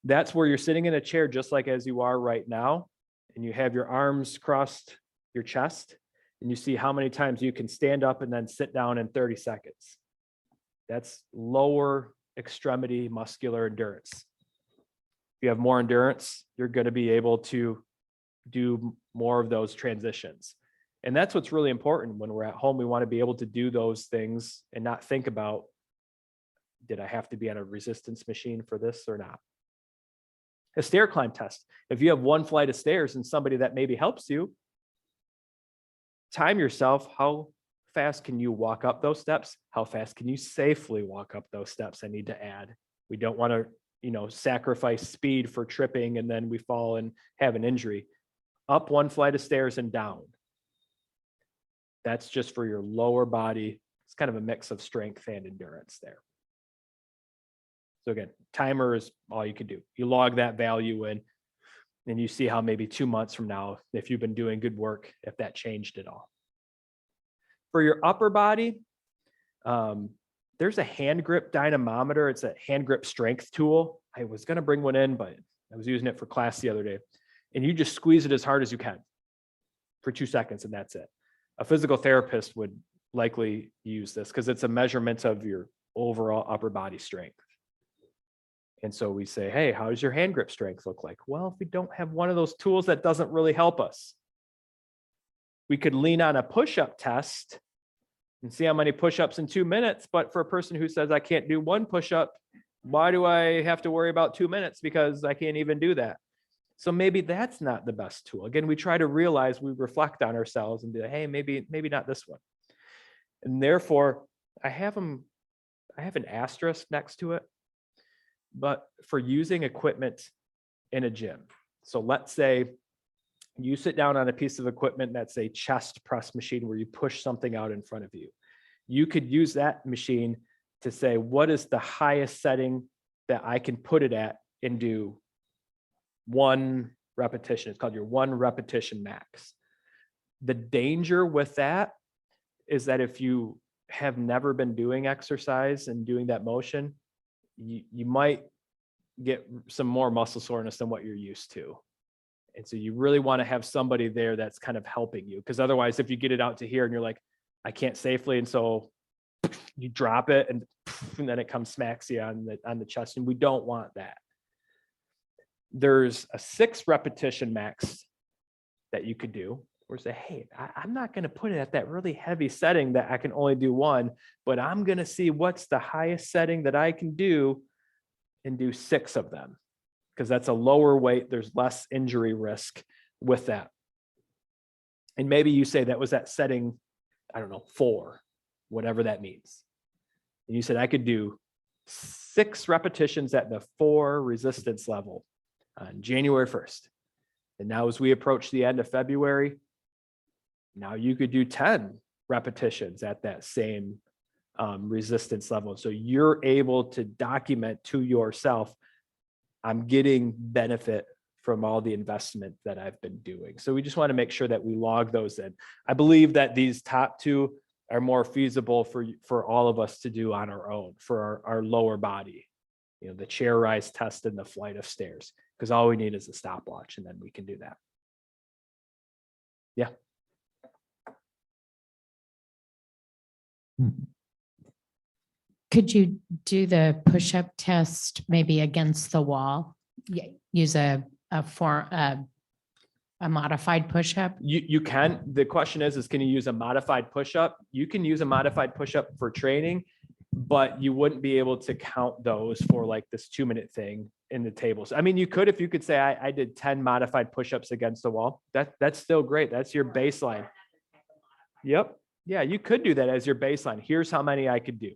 That's where you're sitting in a chair just like as you are right now, and you have your arms crossed your chest, and you see how many times you can stand up and then sit down in 30 seconds. That's lower extremity muscular endurance. If you have more endurance, you're going to be able to do more of those transitions. And that's what's really important when we're at home. We want to be able to do those things and not think about, did I have to be on a resistance machine for this or not? A stair climb test. If you have 1 flight of stairs and somebody that maybe helps you, time yourself. How fast can you walk up those steps? How fast can you safely walk up those steps? I need to add. We don't want to, sacrifice speed for tripping and then we fall and have an injury. Up 1 flight of stairs and down. That's just for your lower body. It's kind of a mix of strength and endurance there. So again, timer is all you can do. You log that value in and you see how maybe 2 months from now, if you've been doing good work, if that changed at all. For your upper body, there's a hand grip dynamometer. It's a hand grip strength tool. I was going to bring one in, but I was using it for class the other day. And you just squeeze it as hard as you can for 2 seconds and that's it. A physical therapist would likely use this because it's a measurement of your overall upper body strength. And so we say, hey, how does your hand grip strength look like? Well, if we don't have one of those tools, that doesn't really help us. We could lean on a push-up test and see how many push-ups in 2 minutes. But for a person who says, I can't do 1 push-up, why do I have to worry about 2 minutes? Because I can't even do that. So maybe that's not the best tool. Again, we try to realize, we reflect on ourselves and be like, hey, maybe not this one. And therefore, I have an asterisk next to it, but for using equipment in a gym. So let's say you sit down on a piece of equipment that's a chest press machine where you push something out in front of you. You could use that machine to say, what is the highest setting that I can put it at and do 1 repetition. It's called your 1 repetition max. The danger with that is that if you have never been doing exercise and doing that motion, you might get some more muscle soreness than what you're used to. And so you really want to have somebody there that's kind of helping you, because otherwise, if you get it out to here and you're like, I can't safely, and so you drop it and then it comes smacks you on the chest, and we don't want that. There's a 6 repetition max that you could do, or say, hey, I'm not going to put it at that really heavy setting that I can only do 1, but I'm going to see what's the highest setting that I can do and do 6 of them, because that's a lower weight. There's less injury risk with that. And maybe you say that was that setting, I don't know, 4, whatever that means. And you said I could do 6 repetitions at the 4 resistance level on January 1st. And now as we approach the end of February, now you could do 10 repetitions at that same resistance level. So you're able to document to yourself, I'm getting benefit from all the investment that I've been doing. So we just want to make sure that we log those in. I believe that these top 2 are more feasible for all of us to do on our own, for our lower body, you know, the chair rise test and the flight of stairs, because all we need is a stopwatch and then we can do that. Yeah. Could you do the push-up test maybe against the wall? Use a modified push-up? You can. The question is can you use a modified push-up? You can use a modified push-up for training, but you wouldn't be able to count those for like this 2-minute thing in the tables. I mean, you could, if you could say I did 10 modified push-ups against the wall, that's still great. That's your baseline. Yep. Yeah, you could do that as your baseline. Here's how many I could do.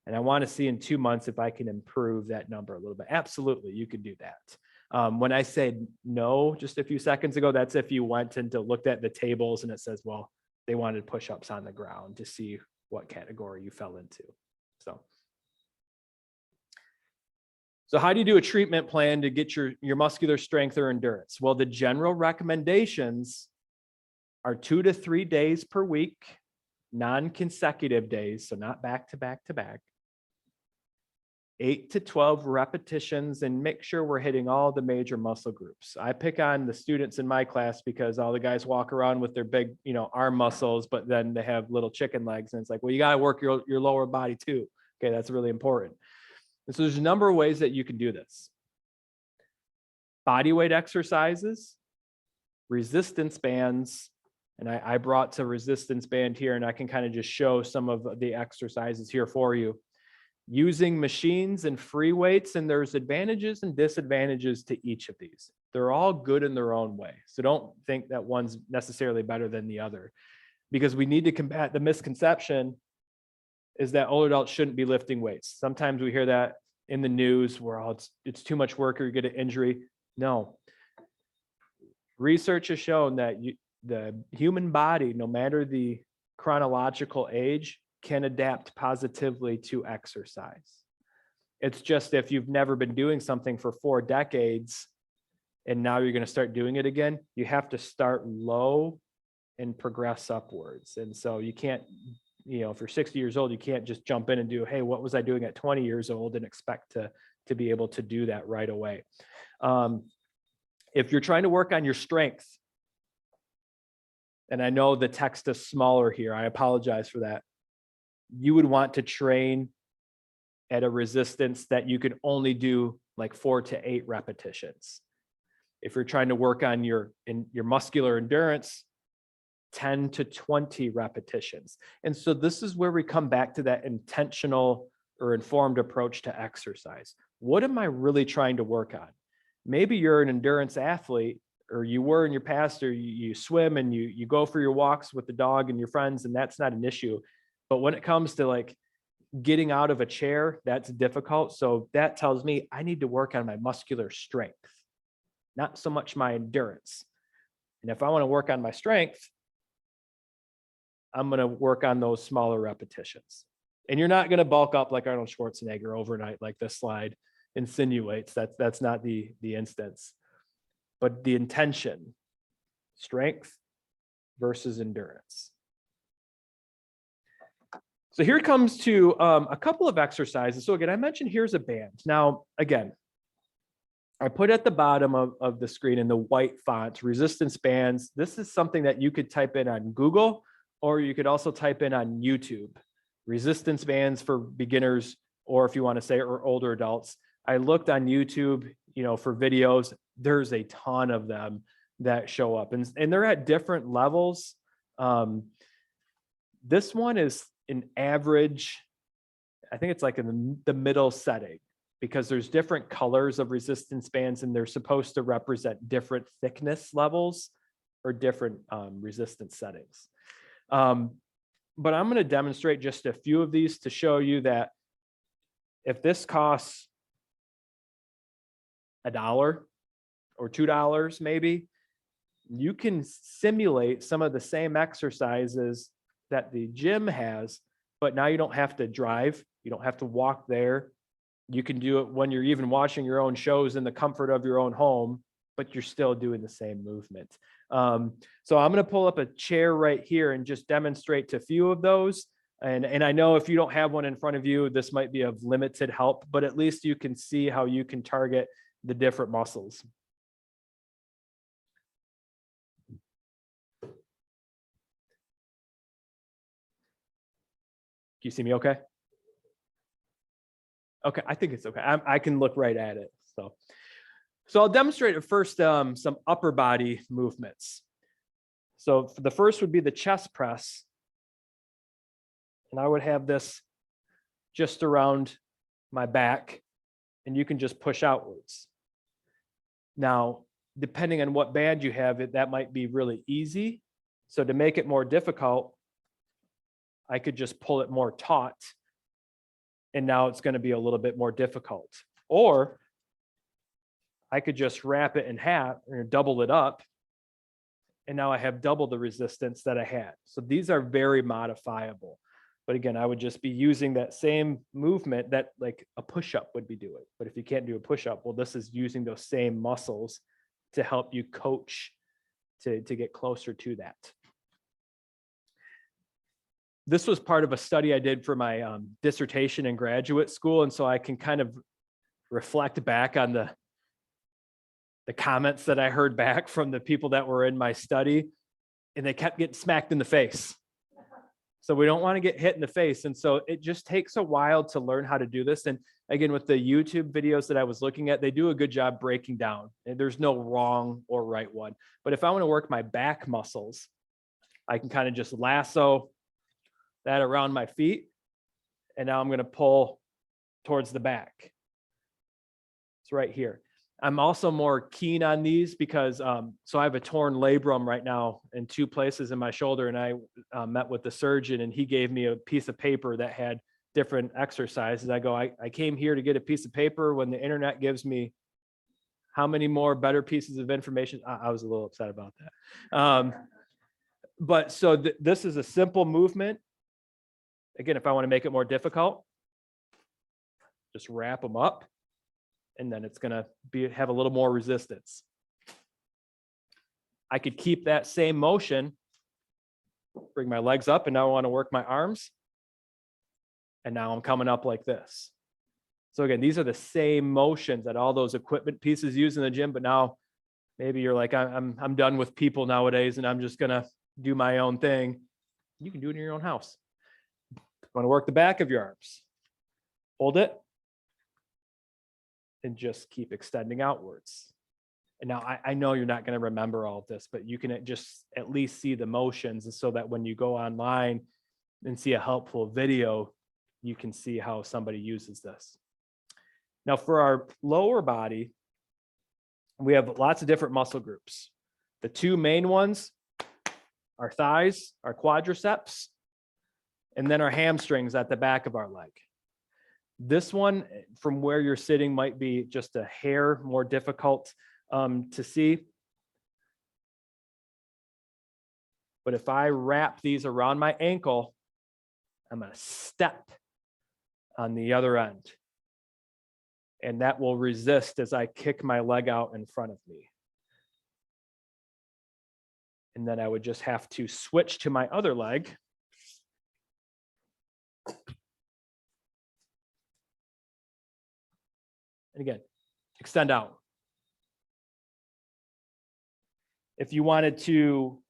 And I want to see in 2 months if I can improve that number a little bit. Absolutely, you could do that. When I said no just a few seconds ago, that's if you went and looked at the tables and it says, well, they wanted push-ups on the ground to see what category you fell into. So how do you do a treatment plan to get your muscular strength or endurance? Well, the general recommendations are 2 to 3 days per week, non-consecutive days, so not back to back to back. 8 to 12 repetitions, and make sure we're hitting all the major muscle groups. I pick on the students in my class because all the guys walk around with their big, arm muscles, but then they have little chicken legs. And it's like, well, you got to work your lower body too. Okay, that's really important. And so there's a number of ways that you can do this. Bodyweight exercises, resistance bands, and I brought to resistance band here, and I can kind of just show some of the exercises here for you. Using machines and free weights, and there's advantages and disadvantages to each of these. They're all good in their own way. So don't think that one's necessarily better than the other, because we need to combat the misconception is that older adults shouldn't be lifting weights. Sometimes we hear that in the news where it's too much work or you get an injury. No. Research has shown that the human body, no matter the chronological age, can adapt positively to exercise. It's just if you've never been doing something for 4 decades and now you're going to start doing it again, you have to start low and progress upwards. And so you can't, if you're 60 years old, you can't just jump in and do, hey, what was I doing at 20 years old, and expect to be able to do that right away. If you're trying to work on your strength, and I know the text is smaller here, I apologize for that. You would want to train at a resistance that you can only do like 4 to 8 repetitions. If you're trying to work on your muscular endurance, 10 to 20 repetitions. And so this is where we come back to that intentional or informed approach to exercise. What am I really trying to work on? Maybe you're an endurance athlete, or you were in your past, or you swim and you go for your walks with the dog and your friends, and that's not an issue. But when it comes to like getting out of a chair, that's difficult. So that tells me I need to work on my muscular strength, not so much my endurance. And if I want to work on my strength, I'm going to work on those smaller repetitions. And you're not going to bulk up like Arnold Schwarzenegger overnight, like this slide insinuates. That's not the instance. But the intention, strength versus endurance. So here it comes to a couple of exercises. So again, I mentioned here's a band. Now, again, I put at the bottom of the screen in the white font, resistance bands. This is something that you could type in on Google, or you could also type in on YouTube, resistance bands for beginners, or if you want to say, or older adults. I looked on YouTube, for videos. There's a ton of them that show up, and they're at different levels. This one is an average. I think it's like in the middle setting, because there's different colors of resistance bands, and they're supposed to represent different thickness levels or different resistance settings. But I'm going to demonstrate just a few of these to show you that if this costs $1 or $2 maybe, you can simulate some of the same exercises that the gym has, but now you don't have to drive. You don't have to walk there. You can do it when you're even watching your own shows in the comfort of your own home, but you're still doing the same movement. So I'm going to pull up a chair right here and just demonstrate to a few of those. And I know if you don't have one in front of you, this might be of limited help, but at least you can see how you can target the different muscles. Do you see me okay? Okay, I think it's okay. I can look right at it. So I'll demonstrate at first some upper body movements. So the first would be the chest press. And I would have this just around my back, and you can just push outwards. Now, depending on what band you have, that might be really easy. So to make it more difficult, I could just pull it more taut, and now it's going to be a little bit more difficult. Or I could just wrap it in half or double it up, and now I have double the resistance that I had. So these are very modifiable. But again, I would just be using that same movement that like a push-up would be doing. But if you can't do a push-up, well, this is using those same muscles to help you coach to get closer to that. This was part of a study I did for my dissertation in graduate school. And so I can kind of reflect back on the comments that I heard back from the people that were in my study, and they kept getting smacked in the face. So we don't want to get hit in the face. And so it just takes a while to learn how to do this. And again, with the YouTube videos that I was looking at, they do a good job breaking down. And there's no wrong or right one. But if I want to work my back muscles, I can kind of just lasso that around my feet. And now I'm going to pull towards the back. It's right here. I'm also more keen on these because, so I have a torn labrum right now in 2 places in my shoulder, and I met with the surgeon, and he gave me a piece of paper that had different exercises. I go, I came here to get a piece of paper when the internet gives me how many more better pieces of information. I was a little upset about that. But so this is a simple movement. Again, if I want to make it more difficult, just wrap them up. And then it's going to have a little more resistance. I could keep that same motion, bring my legs up, and now I want to work my arms. And now I'm coming up like this. So again, these are the same motions that all those equipment pieces use in the gym, but now maybe you're like, I'm done with people nowadays, and I'm just going to do my own thing. You can do it in your own house. You want to work the back of your arms. Hold it. And just keep extending outwards. And now I know you're not going to remember all of this, but you can just at least see the motions, and so that when you go online and see a helpful video, you can see how somebody uses this. Now for our lower body, we have lots of different muscle groups. The 2 main ones are thighs, our quadriceps, and then our hamstrings at the back of our leg. This one, from where you're sitting, might be just a hair more difficult to see. But if I wrap these around my ankle, I'm going to step on the other end. And that will resist as I kick my leg out in front of me. And then I would just have to switch to my other leg. And again, extend out. If you wanted to,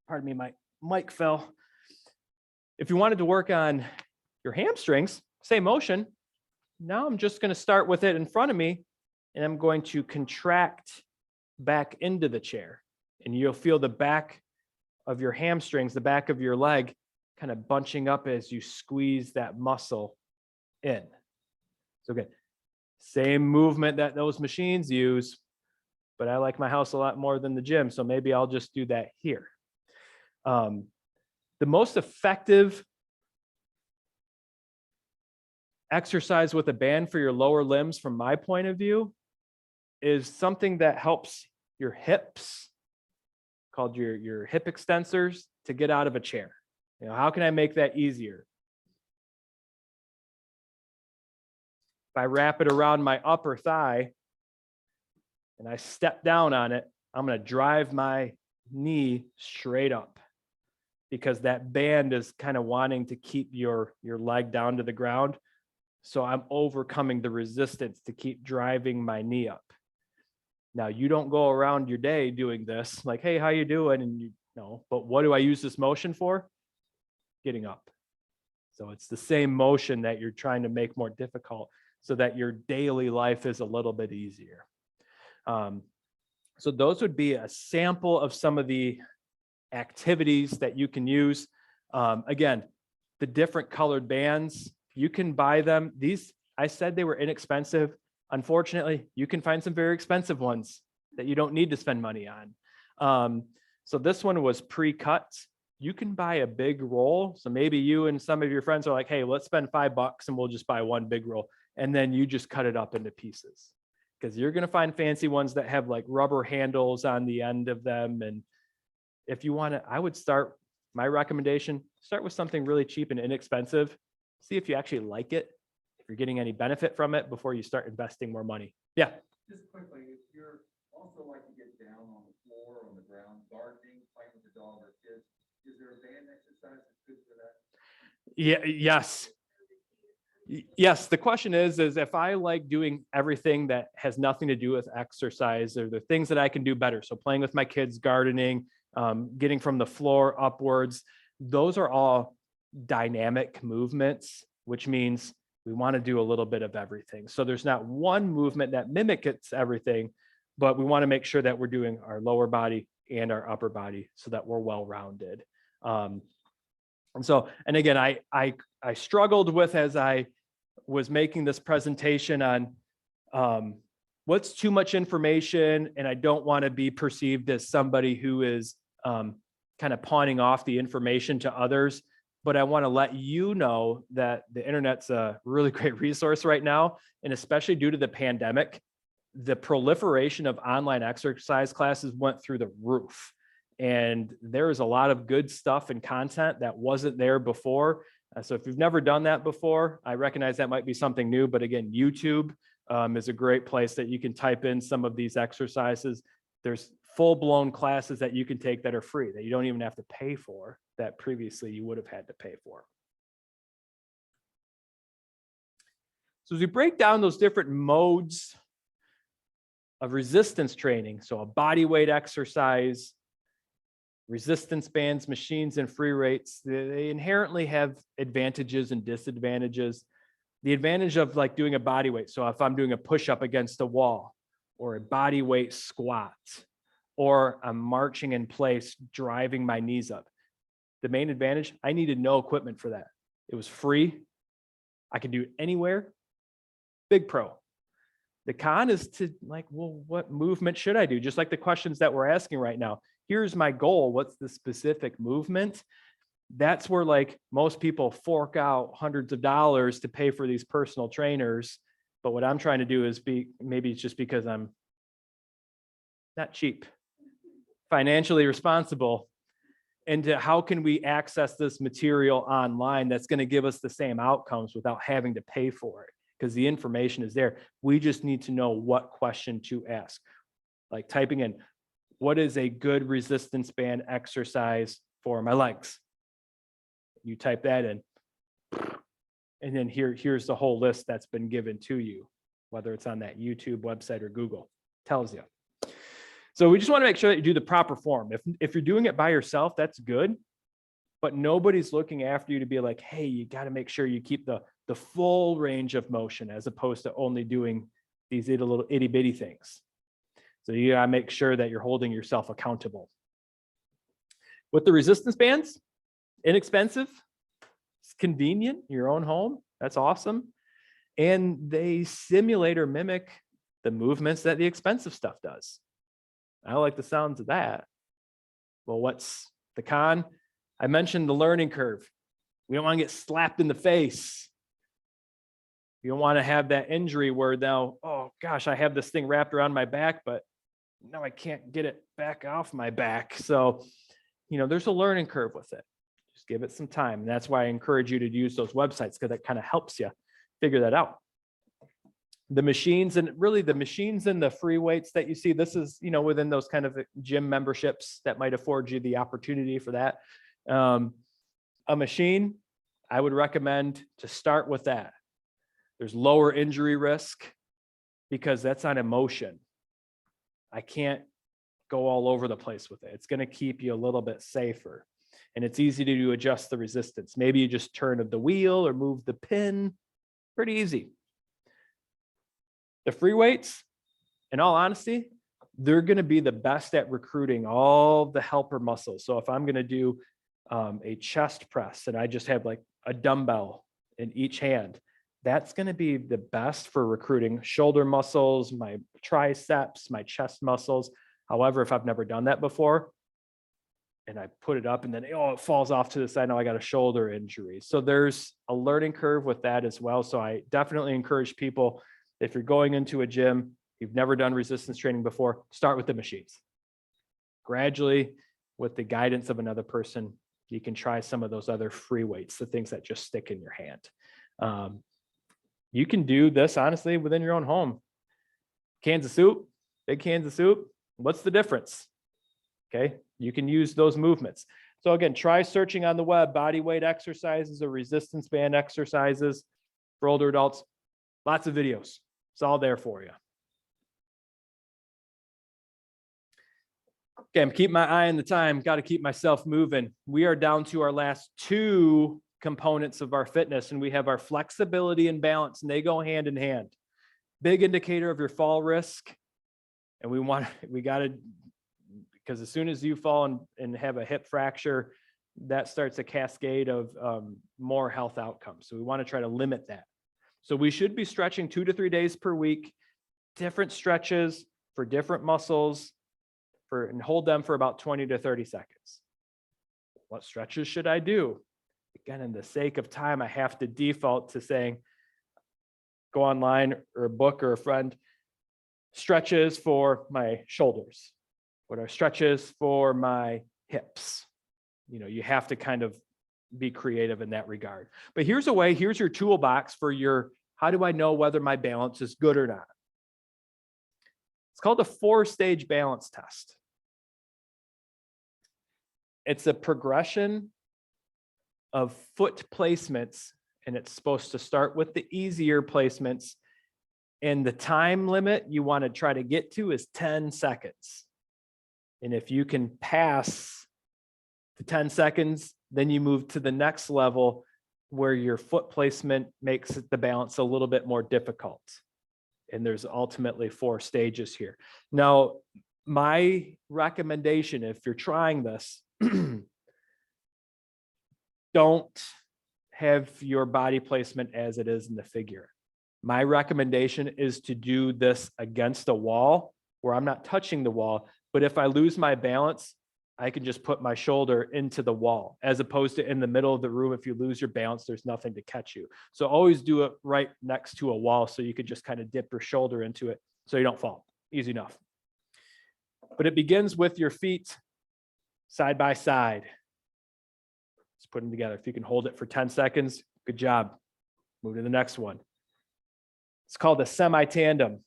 pardon me, my mic fell. If you wanted to work on your hamstrings, same motion. Now I'm just going to start with it in front of me, and I'm going to contract back into the chair. And you'll feel the back of your hamstrings, the back of your leg, kind of bunching up as you squeeze that muscle in. So again, same movement that those machines use, but I like my house a lot more than the gym, so maybe I'll just do that here. The most effective exercise with a band for your lower limbs, from my point of view, is something that helps your hips, called your hip extensors, to get out of a chair. You know, how can I make that easier? If I wrap it around my upper thigh and I step down on it, I'm going to drive my knee straight up, because that band is kind of wanting to keep your leg down to the ground. So I'm overcoming the resistance to keep driving my knee up. Now, you don't go around your day doing this like, hey, how you doing? And you know, but what do I use this motion for? Getting up. So it's the same motion that you're trying to make more difficult so that your daily life is a little bit easier. So those would be a sample of some of the activities that you can use. Again, the different colored bands, you can buy them. These, I said they were inexpensive. Unfortunately, you can find some very expensive ones that you don't need to spend money on. So this one was pre-cut. You can buy a big roll. So maybe you and some of your friends are like, hey, let's spend $5 and we'll just buy one big roll. And then you just cut it up into pieces, because you're going to find fancy ones that have like rubber handles on the end of them. And if you want to, I would start, my recommendation, start with something really cheap and inexpensive. See if you actually like it, if you're getting any benefit from it before you start investing more money. Yeah. Just quickly, if you're also like to get down on the floor, on the ground, gardening, playing with the dog or kids, is there a band exercise that's good for that? Yeah. Yes. Yes. The question is if I like doing everything that has nothing to do with exercise, or the things that I can do better. So playing with my kids, gardening, getting from the floor upwards, those are all dynamic movements, which means we want to do a little bit of everything. So there's not one movement that mimics everything, but we want to make sure that we're doing our lower body and our upper body so that we're well-rounded. And again, I struggled with, as I was making this presentation, on what's too much information, and I don't want to be perceived as somebody who is kind of pawning off the information to others. But I want to let you know that the internet's a really great resource right now. And especially due to the pandemic, the proliferation of online exercise classes went through the roof. And there is a lot of good stuff and content that wasn't there before. So if you've never done that before, I recognize that might be something new. But again, YouTube is a great place that you can type in some of these exercises. There's full-blown classes that you can take that are free, that you don't even have to pay for, that previously you would have had to pay for. So as we break down those different modes of resistance training, so a body weight exercise, resistance bands, machines, and free weights, they inherently have advantages and disadvantages. The advantage of like doing a body weight, so if I'm doing a push-up against a wall, or a body weight squat, or I'm marching in place, driving my knees up. The main advantage, I needed no equipment for that. It was free. I could do it anywhere. Big pro. The con is to like, well, what movement should I do? Just like the questions that we're asking right now. Here's my goal. What's the specific movement? That's where like most people fork out hundreds of dollars to pay for these personal trainers. But what I'm trying to do is maybe it's just because I'm not cheap, financially responsible. And how can we access this material online that's going to give us the same outcomes without having to pay for it? Because the information is there. We just need to know what question to ask. Like typing in, what is a good resistance band exercise for my legs? You type that in. And then here's the whole list that's been given to you, whether it's on that YouTube website or Google, tells you. So we just want to make sure that you do the proper form. If you're doing it by yourself, that's good, but nobody's looking after you to be like, hey, you got to make sure you keep the full range of motion as opposed to only doing these little itty bitty things. So you got to make sure that you're holding yourself accountable. With the resistance bands, inexpensive, it's convenient, your own home, that's awesome. And they simulate or mimic the movements that the expensive stuff does. I like the sounds of that. Well, what's the con? I mentioned the learning curve. We don't want to get slapped in the face. You don't want to have that injury where now, oh gosh, I have this thing wrapped around my back, but now I can't get it back off my back. So, there's a learning curve with it. Just give it some time. And that's why I encourage you to use those websites, because that kind of helps you figure that out. The machines and the free weights that you see, this is, within those kind of gym memberships that might afford you the opportunity for that. A machine, I would recommend to start with that. There's lower injury risk because that's on emotion. I can't go all over the place with it. It's going to keep you a little bit safer. And it's easy to adjust the resistance. Maybe you just turn of the wheel or move the pin. Pretty easy. The free weights, in all honesty, they're going to be the best at recruiting all the helper muscles. So if I'm going to do a chest press and I just have like a dumbbell in each hand, that's going to be the best for recruiting shoulder muscles, my triceps, my chest muscles. However, if I've never done that before and I put it up and then, it falls off to the side, now I got a shoulder injury. So there's a learning curve with that as well. So I definitely encourage people, if you're going into a gym, you've never done resistance training before, start with the machines. Gradually, with the guidance of another person, you can try some of those other free weights, the things that just stick in your hand. You can do this, honestly, within your own home. Cans of soup, big cans of soup. What's the difference? Okay, you can use those movements. So again, try searching on the web, bodyweight exercises or resistance band exercises for older adults. Lots of videos. It's all there for you. Okay, I'm keeping my eye on the time. Got to keep myself moving. We are down to our last two components of our fitness, and we have our flexibility and balance, and they go hand in hand. Big indicator of your fall risk. And we got to, because as soon as you fall and have a hip fracture, that starts a cascade of more health outcomes. So we want to try to limit that. So we should be stretching 2 to 3 days per week, different stretches for different muscles, and hold them for about 20 to 30 seconds. What stretches should I do? Again, in the sake of time, I have to default to saying, go online or a book or a friend, stretches for my shoulders. What are stretches for my hips? You have to kind of be creative in that regard. But here's your toolbox for how do I know whether my balance is good or not? It's called the 4-stage balance test. It's a progression of foot placements, and it's supposed to start with the easier placements. And the time limit you want to try to get to is 10 seconds. And if you can pass the 10 seconds, then you move to the next level where your foot placement makes the balance a little bit more difficult. And there's ultimately 4 stages here. Now, my recommendation, if you're trying this, don't have your body placement as it is in the figure. My recommendation is to do this against a wall where I'm not touching the wall, but if I lose my balance, I can just put my shoulder into the wall, as opposed to in the middle of the room. If you lose your balance, there's nothing to catch you. So always do it right next to a wall so you could just kind of dip your shoulder into it so you don't fall. Easy enough. But it begins with your feet side by side. Let's put them together. If you can hold it for 10 seconds, good job. Move to the next one. It's called a semi-tandem,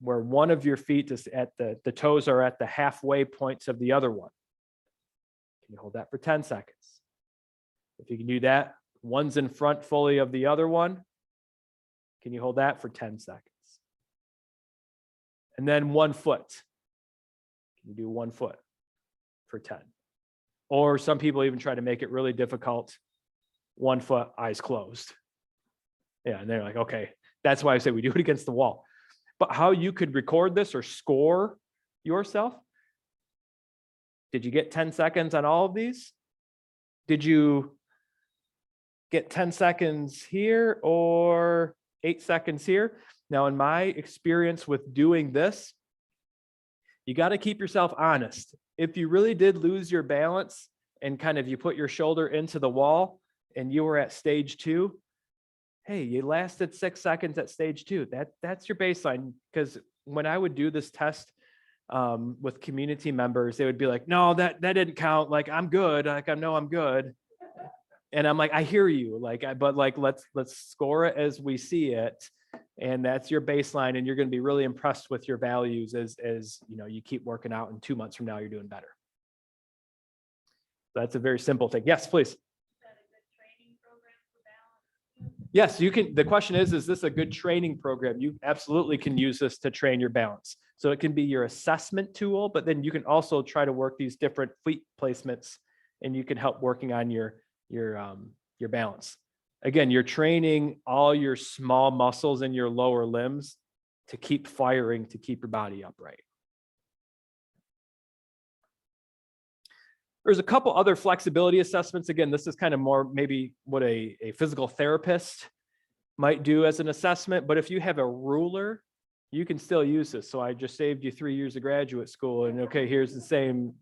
where one of your feet is at the toes are at the halfway points of the other one. Can you hold that for 10 seconds? If you can do that, one's in front fully of the other one. Can you hold that for 10 seconds? And then 1 foot. Can you do 1 foot for 10? Or some people even try to make it really difficult. 1 foot, eyes closed. Yeah, and they're like, okay, that's why I say we do it against the wall. But how you could record this or score yourself? Did you get 10 seconds on all of these? Did you get 10 seconds here or 8 seconds here? Now, in my experience with doing this, you got to keep yourself honest. If you really did lose your balance and kind of you put your shoulder into the wall and you were at stage 2, hey, you lasted 6 seconds at stage 2. That's your baseline. Because when I would do this test with community members, they would be like, no, that didn't count. Like, I'm good. Like, I know I'm good. And I'm like, I hear you. Like, but like, let's score it as we see it. And that's your baseline. And you're going to be really impressed with your values as you know, you keep working out, and 2 months from now, you're doing better. That's a very simple thing. Yes, please. Yes, you can. The question is this a good training program? You absolutely can use this to train your balance. So it can be your assessment tool, but then you can also try to work these different fleet placements, and you can help working on your balance. Again, you're training all your small muscles in your lower limbs to keep firing, to keep your body upright. There's a couple other flexibility assessments. Again, this is kind of more maybe what a physical therapist might do as an assessment, but if you have a ruler, you can still use this. So I just saved you 3 years of graduate school, and okay, here's the same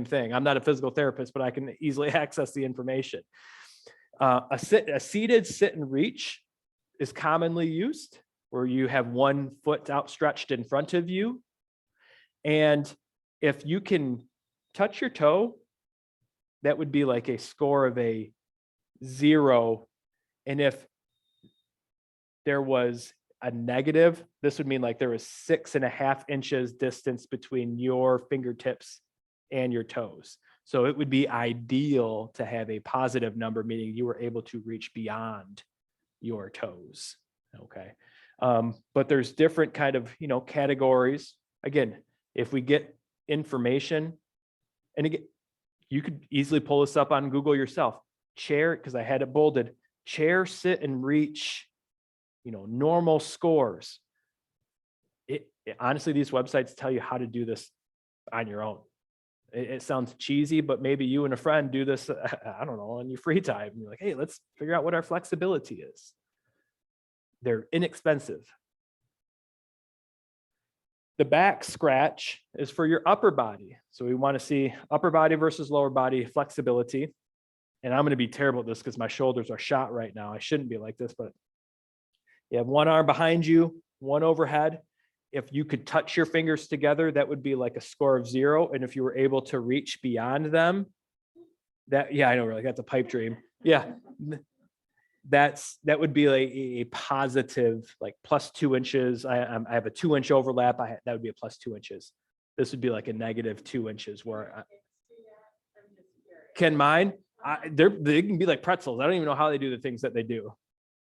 thing. I'm not a physical therapist, but I can easily access the information. A seated sit and reach is commonly used, where you have one foot outstretched in front of you. And if you can touch your toe, that would be like a score of a 0. And if there was a negative, this would mean like there was 6.5 inches distance between your fingertips and your toes. So it would be ideal to have a positive number, meaning you were able to reach beyond your toes. Okay. But there's different kind of, you know, categories. Again, if we get information, and again, you could easily pull this up on Google yourself. Chair, because I had it bolded, chair, sit, and reach, you know, normal scores. Honestly, these websites tell you how to do this on your own. It sounds cheesy, but maybe you and a friend do this, I don't know, on your free time. You're like, hey, let's figure out what our flexibility is. They're inexpensive. The back scratch is for your upper body. So we want to see upper body versus lower body flexibility. And I'm going to be terrible at this because my shoulders are shot right now. I shouldn't be like this, but you have one arm behind you, one overhead. If you could touch your fingers together, that would be like a score of 0. And if you were able to reach beyond them, yeah, I know, like that's a pipe dream. Yeah. That would be like a positive, like +2 inches. I have a 2-inch overlap. That would be a +2 inches. This would be like a -2 inches. Where can mine? They can be like pretzels. I don't even know how they do the things that they do.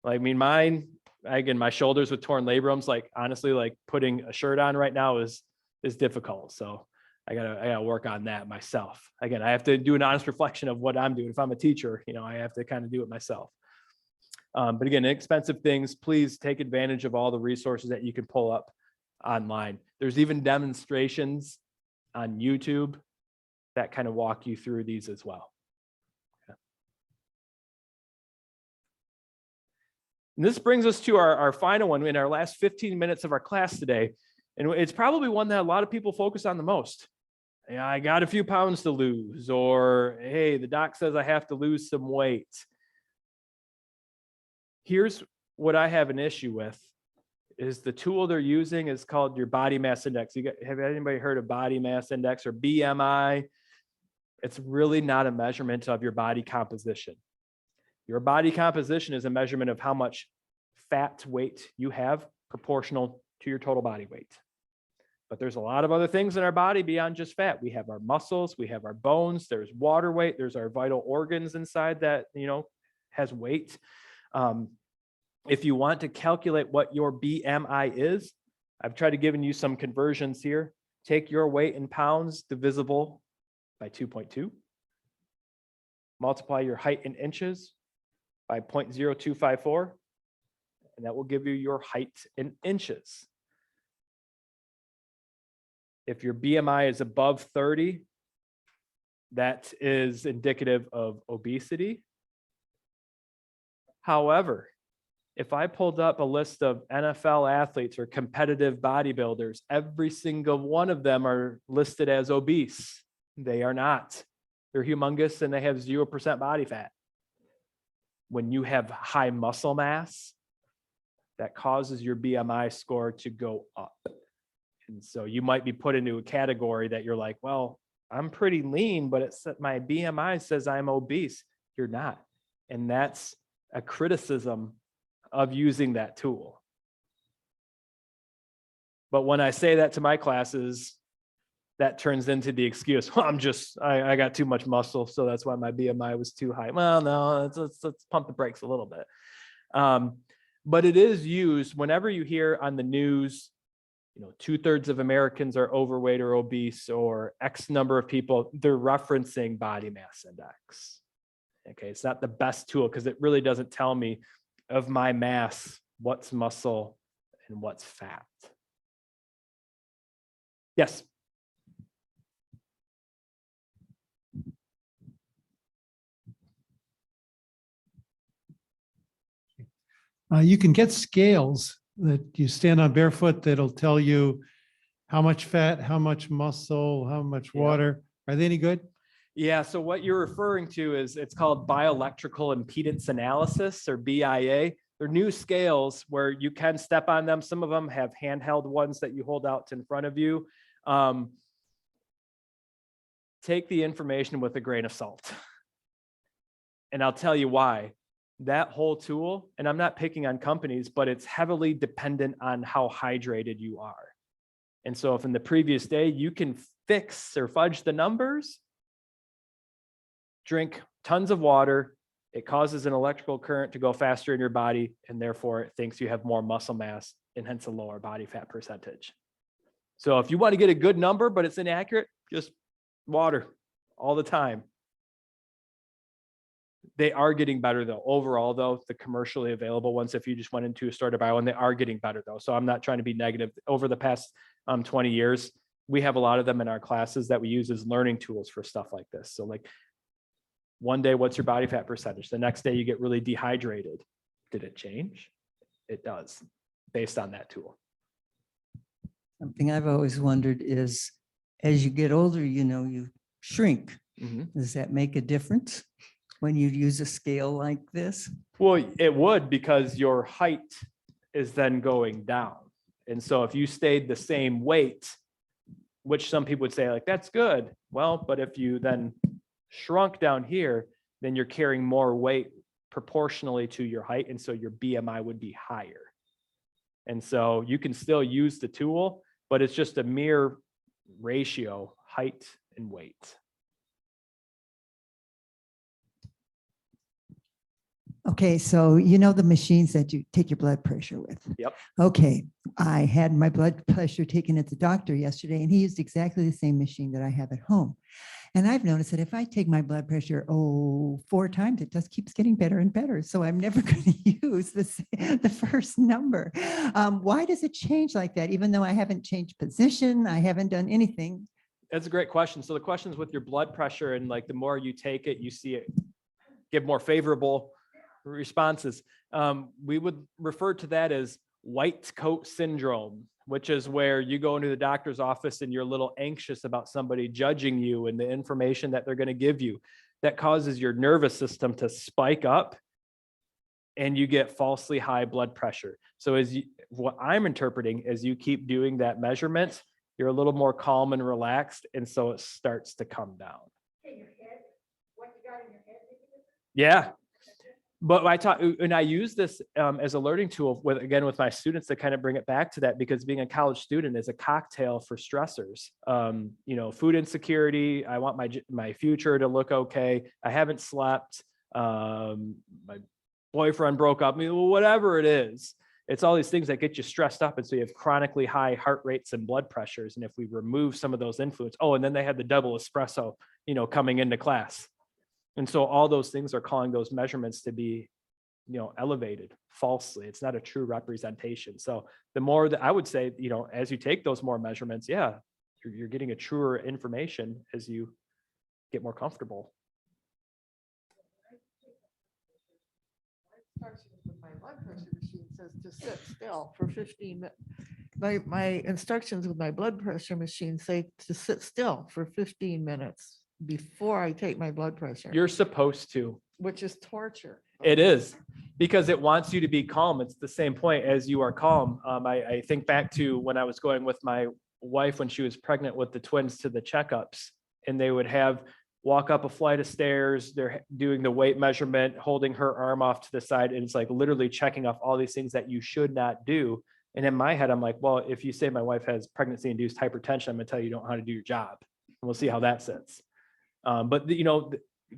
Like, I mean, mine. Again, my shoulders with torn labrums. Like, honestly, like putting a shirt on right now is difficult. So I gotta work on that myself. Again, I have to do an honest reflection of what I'm doing. If I'm a teacher, you know, I have to kind of do it myself. But again, inexpensive things, please take advantage of all the resources that you can pull up online. There's even demonstrations on YouTube that kind of walk you through these as well. Okay. And this brings us to our final one in our last 15 minutes of our class today. And it's probably one that a lot of people focus on the most. Yeah, I got a few pounds to lose, or hey, the doc says I have to lose some weight. Here's what I have an issue with is the tool they're using is called your body mass index. Have anybody heard of body mass index or BMI? It's really not a measurement of your body composition. Your body composition is a measurement of how much fat weight you have proportional to your total body weight. But there's a lot of other things in our body beyond just fat. We have our muscles, we have our bones, there's water weight, there's our vital organs inside that, you know, has weight. If you want to calculate what your BMI is, I've tried to give you some conversions here. Take your weight in pounds divisible by 2.2. Multiply your height in inches by 0.0254. And that will give you your height in inches. If your BMI is above 30, that is indicative of obesity. However, if I pulled up a list of NFL athletes or competitive bodybuilders, every single one of them are listed as obese. They are not. They're humongous and they have 0% body fat. When you have high muscle mass, that causes your BMI score to go up. And so you might be put into a category that you're like, well, I'm pretty lean, but my BMI says I'm obese. You're not. And that's a criticism of using that tool. But when I say that to my classes, that turns into the excuse. Well, I got too much muscle, so that's why my BMI was too high. Well, no, let's pump the brakes a little bit. But it is used whenever you hear on the news, 2/3 of Americans are overweight or obese, or X number of people, they're referencing body mass index. Okay, it's not the best tool because it really doesn't tell me of my mass, what's muscle and what's fat. Yes. You can get scales that you stand on barefoot that'll tell you how much fat, how much muscle, how much water. Are they any good? Yeah, so what you're referring to is it's called bioelectrical impedance analysis, or BIA. They're new scales where you can step on them. Some of them have handheld ones that you hold out in front of you. Take the information with a grain of salt. And I'll tell you why. That whole tool, and I'm not picking on companies, but it's heavily dependent on how hydrated you are. And so if in the previous day you can fix or fudge the numbers, drink tons of water, it causes an electrical current to go faster in your body, and therefore it thinks you have more muscle mass and hence a lower body fat percentage. So if you want to get a good number, but it's inaccurate, just water all the time. They are getting better though. Overall though, the commercially available ones, if you just went into a store to buy one, they are getting better though. So I'm not trying to be negative. Over the past 20 years, we have a lot of them in our classes that we use as learning tools for stuff like this. So like one day, what's your body fat percentage? The next day you get really dehydrated. Did it change? It does, based on that tool. Something I've always wondered is, as you get older, you shrink. Does that make a difference when you use a scale like this? Well, it would, because your height is then going down. And so if you stayed the same weight, which some people would say like, that's good. Well, but if you then shrunk down here, then you're carrying more weight proportionally to your height. And so your BMI would be higher. And so you can still use the tool, but it's just a mere ratio, height and weight. Okay, so the machines that you take your blood pressure with. Yep. Okay, I had my blood pressure taken at the doctor yesterday, and he used exactly the same machine that I have at home. And I've noticed that if I take my blood pressure 4 times, it just keeps getting better and better. So I'm never going to use the first number. Why does it change like that? Even though I haven't changed position, I haven't done anything. That's a great question. So the question is with your blood pressure, and like the more you take it, you see it give more favorable responses. We would refer to that as white coat syndrome, which is where you go into the doctor's office and you're a little anxious about somebody judging you and the information that they're going to give you. That causes your nervous system to spike up and you get falsely high blood pressure. So what I'm interpreting is you keep doing that measurement, you're a little more calm and relaxed, and so it starts to come down. Hey, your head, what you got in your head? Yeah. But I use this as a learning tool with my students to kind of bring it back to that, because being a college student is a cocktail for stressors. Food insecurity. I want my future to look okay. I haven't slept. My boyfriend broke up. Whatever it is, it's all these things that get you stressed up, and so you have chronically high heart rates and blood pressures. And if we remove some of those influences, and then they had the double espresso, coming into class. And so all those things are calling those measurements to be, elevated falsely. It's not a true representation. So the more that I would say, as you take those more measurements, you're getting a truer information as you get more comfortable. My instructions with my blood pressure machine says to sit still for 15 minutes. My instructions with my blood pressure machine say to sit still for 15 minutes before I take my blood pressure. You're supposed to. Which is torture. It is. Because it wants you to be calm. It's the same point as you are calm. I think back to when I was going with my wife when she was pregnant with the twins to the checkups, and they would walk up a flight of stairs. They're doing the weight measurement, holding her arm off to the side. And it's like literally checking off all these things that you should not do. And in my head, I'm like, well, if you say my wife has pregnancy induced hypertension, I'm gonna tell you don't know how to do your job. And we'll see how that sits. But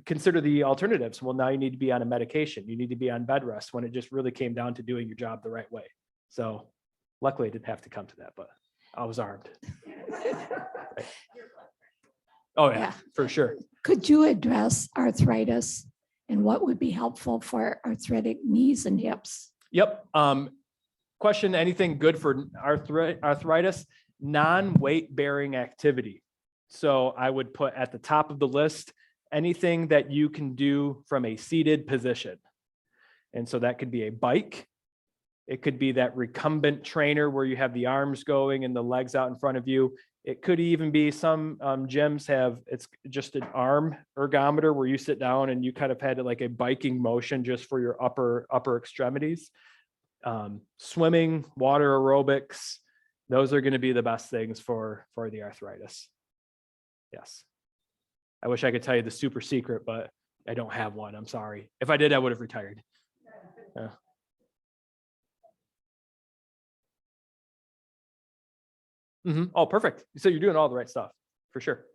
consider the alternatives. Well, now you need to be on a medication. You need to be on bed rest when it just really came down to doing your job the right way. So luckily I didn't have to come to that, but I was armed. Oh yeah, for sure. Could you address arthritis and what would be helpful for arthritic knees and hips? Yep. Question, anything good for arthritis? Non-weight bearing activity. So I would put at the top of the list anything that you can do from a seated position. And so that could be a bike. It could be that recumbent trainer where you have the arms going and the legs out in front of you. It could even be some gyms it's just an arm ergometer where you sit down and you kind of had like a biking motion just for your upper extremities. Swimming, water aerobics, those are going to be the best things for the arthritis. Yes. I wish I could tell you the super secret, but I don't have one. I'm sorry. If I did, I would have retired. Oh, perfect. So you're doing all the right stuff for sure.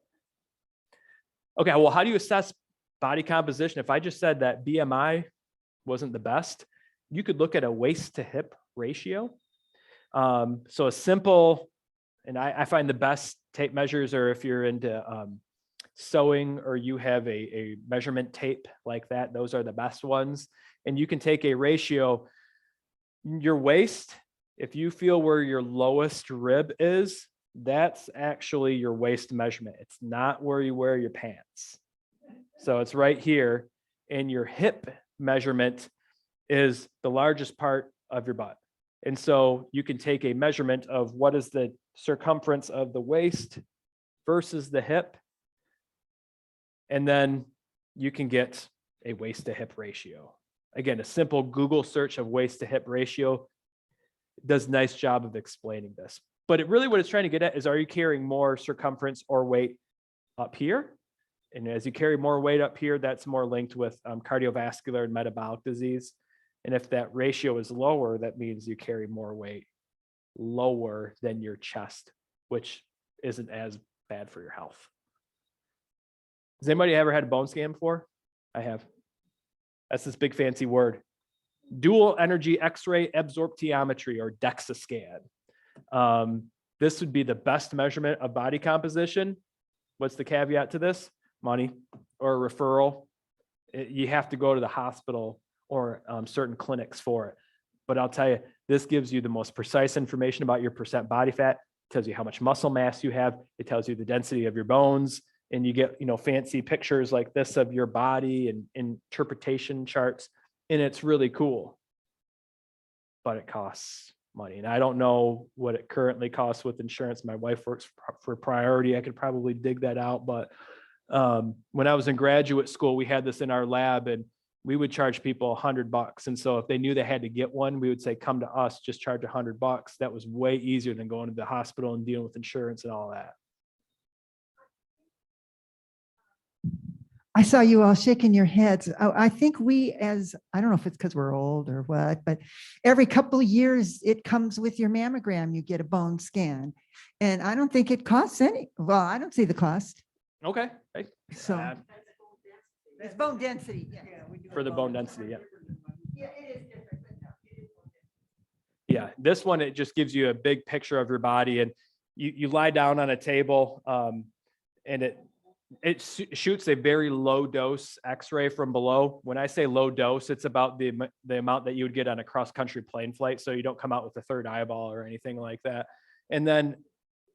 Okay. Well, how do you assess body composition? If I just said that BMI wasn't the best, you could look at a waist to hip ratio. So a simple, and I find the best tape measures are if you're into sewing or you have a measurement tape like that, those are the best ones. And you can take a ratio, your waist, if you feel where your lowest rib is, that's actually your waist measurement. It's not where you wear your pants. So it's right here. And your hip measurement is the largest part of your butt. And so you can take a measurement of what is the circumference of the waist versus the hip. And then you can get a waist to hip ratio. Again, a simple Google search of waist to hip ratio does a nice job of explaining this. But what it's trying to get at is, are you carrying more circumference or weight up here? And as you carry more weight up here, that's more linked with cardiovascular and metabolic disease. And if that ratio is lower, that means you carry more weight lower than your chest, which isn't as bad for your health. Has anybody ever had a bone scan before? I have. That's this big fancy word. Dual energy X-ray absorptiometry, or DEXA scan. This would be the best measurement of body composition. What's the caveat to this? Money or a referral. You have to go to the hospital or certain clinics for it. But I'll tell you, this gives you the most precise information about your percent body fat. It tells you how much muscle mass you have. It tells you the density of your bones. And you get, fancy pictures like this of your body and interpretation charts. And it's really cool. But it costs money. And I don't know what it currently costs with insurance. My wife works for Priority. I could probably dig that out. But when I was in graduate school, we had this in our lab and we would charge people $100. And so if they knew they had to get one, we would say, come to us, just charge $100. That was way easier than going to the hospital and dealing with insurance and all that. I saw you all shaking your heads. I think I don't know if it's because we're old or what, but every couple of years it comes with your mammogram, you get a bone scan. And I don't think it costs I don't see the cost. Okay. Hey. So it's bone density. Yeah. For the bone density, yeah. Yeah, it is different, but no, it is bone density. Yeah, this one, it just gives you a big picture of your body, and you lie down on a table and it shoots a very low dose X-ray from below. When I say low dose, it's about the amount that you would get on a cross-country plane flight. So you don't come out with a third eyeball or anything like that. And then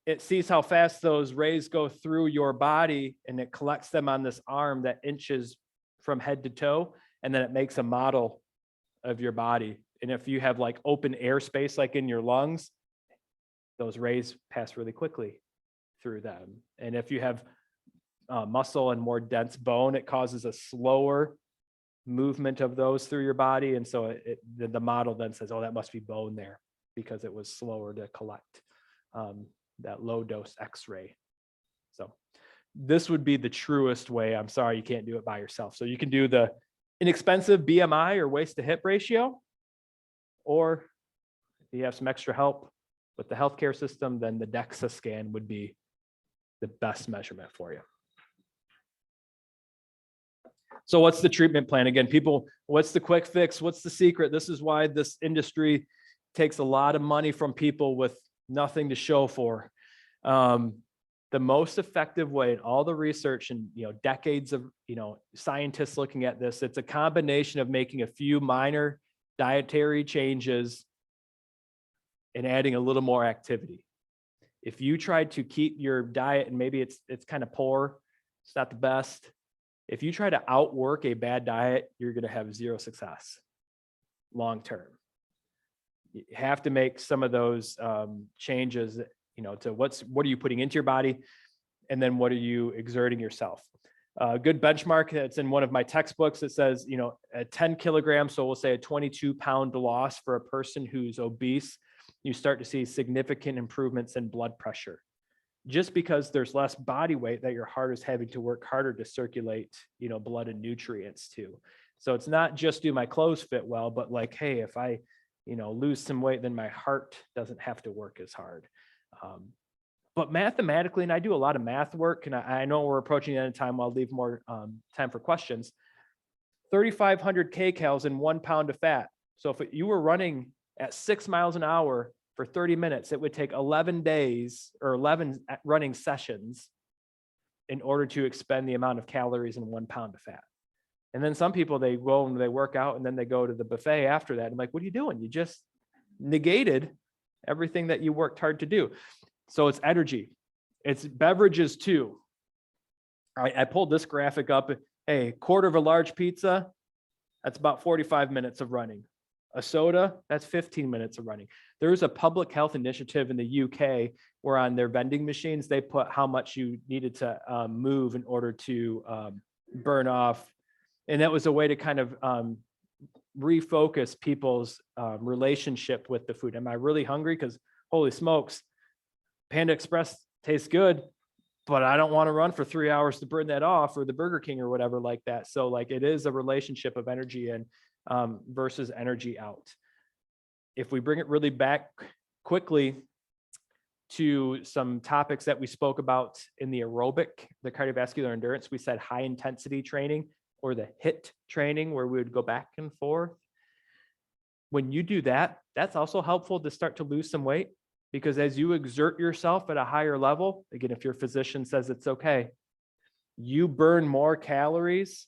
it sees how fast those rays go through your body, and it collects them on this arm that inches from head to toe. And then it makes a model of your body. And if you have like open air space, like in your lungs, those rays pass really quickly through them. And if you have muscle and more dense bone, it causes a slower movement of those through your body. And so the model then says, oh, that must be bone there because it was slower to collect that low dose X-ray. So this would be the truest way. I'm sorry, you can't do it by yourself. So you can do the inexpensive BMI or waist to hip ratio, or if you have some extra help with the healthcare system, then the DEXA scan would be the best measurement for you. So what's the treatment plan? Again, people, what's the quick fix? What's the secret? This is why this industry takes a lot of money from people with nothing to show for. The most effective way in all the research and decades of scientists looking at this, it's a combination of making a few minor dietary changes and adding a little more activity. If you try to keep your diet and maybe it's kind of poor, it's not the best. If you try to outwork a bad diet, you're going to have zero success long term. You have to make some of those changes, to what are you putting into your body, and then what are you exerting yourself. A good benchmark that's in one of my textbooks, it says, at 10 kilograms, so we'll say a 22-pound loss for a person who's obese, you start to see significant improvements in blood pressure. Just because there's less body weight, that your heart is having to work harder to circulate, blood and nutrients too. So it's not just do my clothes fit well, but like, hey, if I, lose some weight, then my heart doesn't have to work as hard. But mathematically, and I do a lot of math work, and I know we're approaching the end of time. I'll leave more time for questions. 3,500 kcals in 1 pound of fat. So if you were running at 6 miles an hour for 30 minutes, it would take 11 days or 11 running sessions in order to expend the amount of calories in 1 pound of fat. And then some people, they go and they work out and then they go to the buffet after that. I'm like, what are you doing? You just negated everything that you worked hard to do. So it's energy. It's beverages too. I pulled this graphic up. Hey, quarter of a large pizza, that's about 45 minutes of running. A soda, that's 15 minutes of running. There's a public health initiative in the UK where on their vending machines, they put how much you needed to move in order to burn off. And that was a way to kind of refocus people's relationship with the food. Am I really hungry? Because holy smokes, Panda Express tastes good, but I don't want to run for 3 hours to burn that off, or the Burger King or whatever like that. So like it is a relationship of energy in versus energy out. If we bring it really back quickly to some topics that we spoke about in the aerobic, the cardiovascular endurance, we said high intensity training or the HIIT training where we would go back and forth. When you do that, that's also helpful to start to lose some weight, because as you exert yourself at a higher level, again, if your physician says it's okay, you burn more calories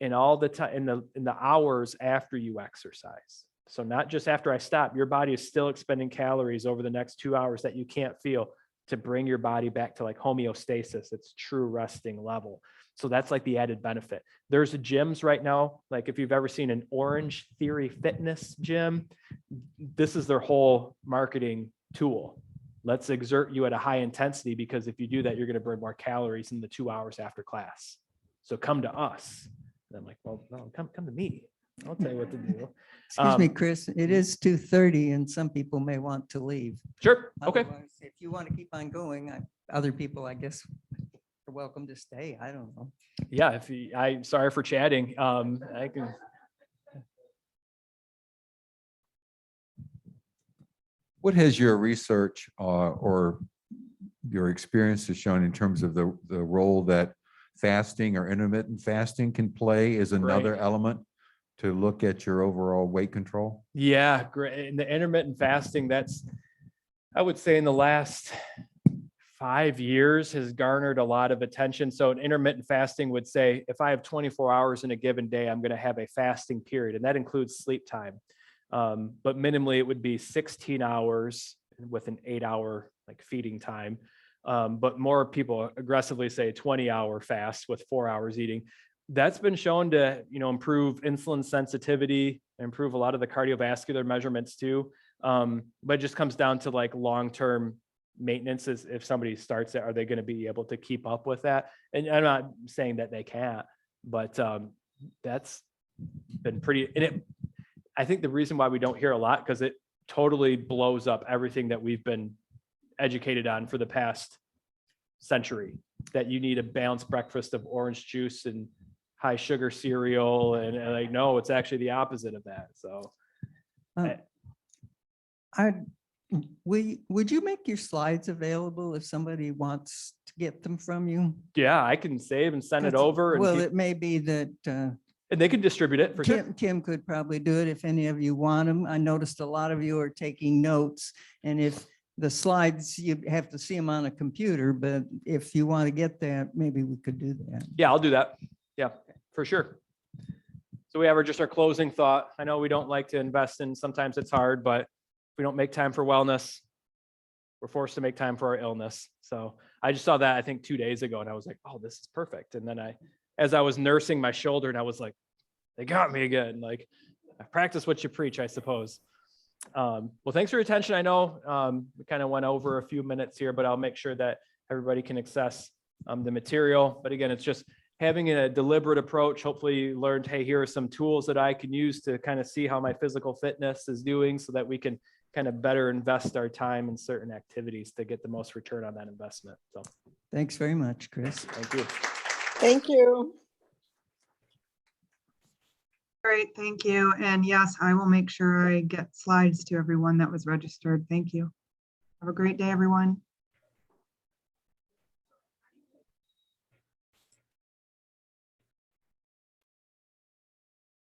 in all the time in the hours after you exercise. So not just after I stop, your body is still expending calories over the next 2 hours that you can't feel to bring your body back to like homeostasis, its true resting level. So that's like the added benefit. There's gyms right now, like if you've ever seen an Orange Theory Fitness gym, this is their whole marketing tool. Let's exert you at a high intensity, because if you do that, you're going to burn more calories in the 2 hours after class. So come to us. And I'm like, well, no, come to me. I'll tell you what to do. Excuse me, Chris, it is 2:30 and some people may want to leave. Sure. Okay. Otherwise, if you want to keep on going, other people, I guess, are welcome to stay. I don't know. Yeah. I'm sorry for chatting. I can. What has your research or your experience has shown in terms of the role that fasting or intermittent fasting can play as another Right. element to look at your overall weight control? Yeah, great. And the intermittent fasting, that's, I would say in the last 5 years has garnered a lot of attention. So an intermittent fasting would say, if I have 24 hours in a given day, I'm going to have a fasting period. And that includes sleep time. But minimally, it would be 16 hours with an 8-hour like feeding time. But more people aggressively say 20-hour fast with 4 hours eating. That's been shown to, improve insulin sensitivity, improve a lot of the cardiovascular measurements too. But it just comes down to like long-term maintenance. Is if somebody starts it, are they going to be able to keep up with that? And I'm not saying that they can't, but that's been pretty, and I think the reason why we don't hear a lot, because it totally blows up everything that we've been educated on for the past century, that you need a balanced breakfast of orange juice and high sugar cereal. And like, no, it's actually the opposite of that. So would you make your slides available if somebody wants to get them from you? yeah, I can save and send it That's- over, and, Well, it may be that and they can distribute it for sure. Kim could probably do it if any of you want them. I noticed a lot of you are taking notes, and if the slides, you have to see them on a computer, but if you want to get that, maybe we could do that. Yeah, I'll do that. Yeah, for sure. So we have just our closing thought. I know we don't like to invest in, sometimes it's hard, but if we don't make time for wellness, we're forced to make time for our illness. So I just saw that, I think 2 days ago, and I was like, oh, this is perfect. And then as I was nursing my shoulder, and I was like, they got me again. Like, I practice what you preach, I suppose. Well, thanks for your attention. I know we kind of went over a few minutes here, but I'll make sure that everybody can access the material. But again, it's just having a deliberate approach. Hopefully you learned, hey, here are some tools that I can use to kind of see how my physical fitness is doing, so that we can kind of better invest our time in certain activities to get the most return on that investment. So Thanks very much, Chris. thank you. Thank you. Great, thank you. And yes, I will make sure I get slides to everyone that was registered. Thank you. Have a great day, everyone.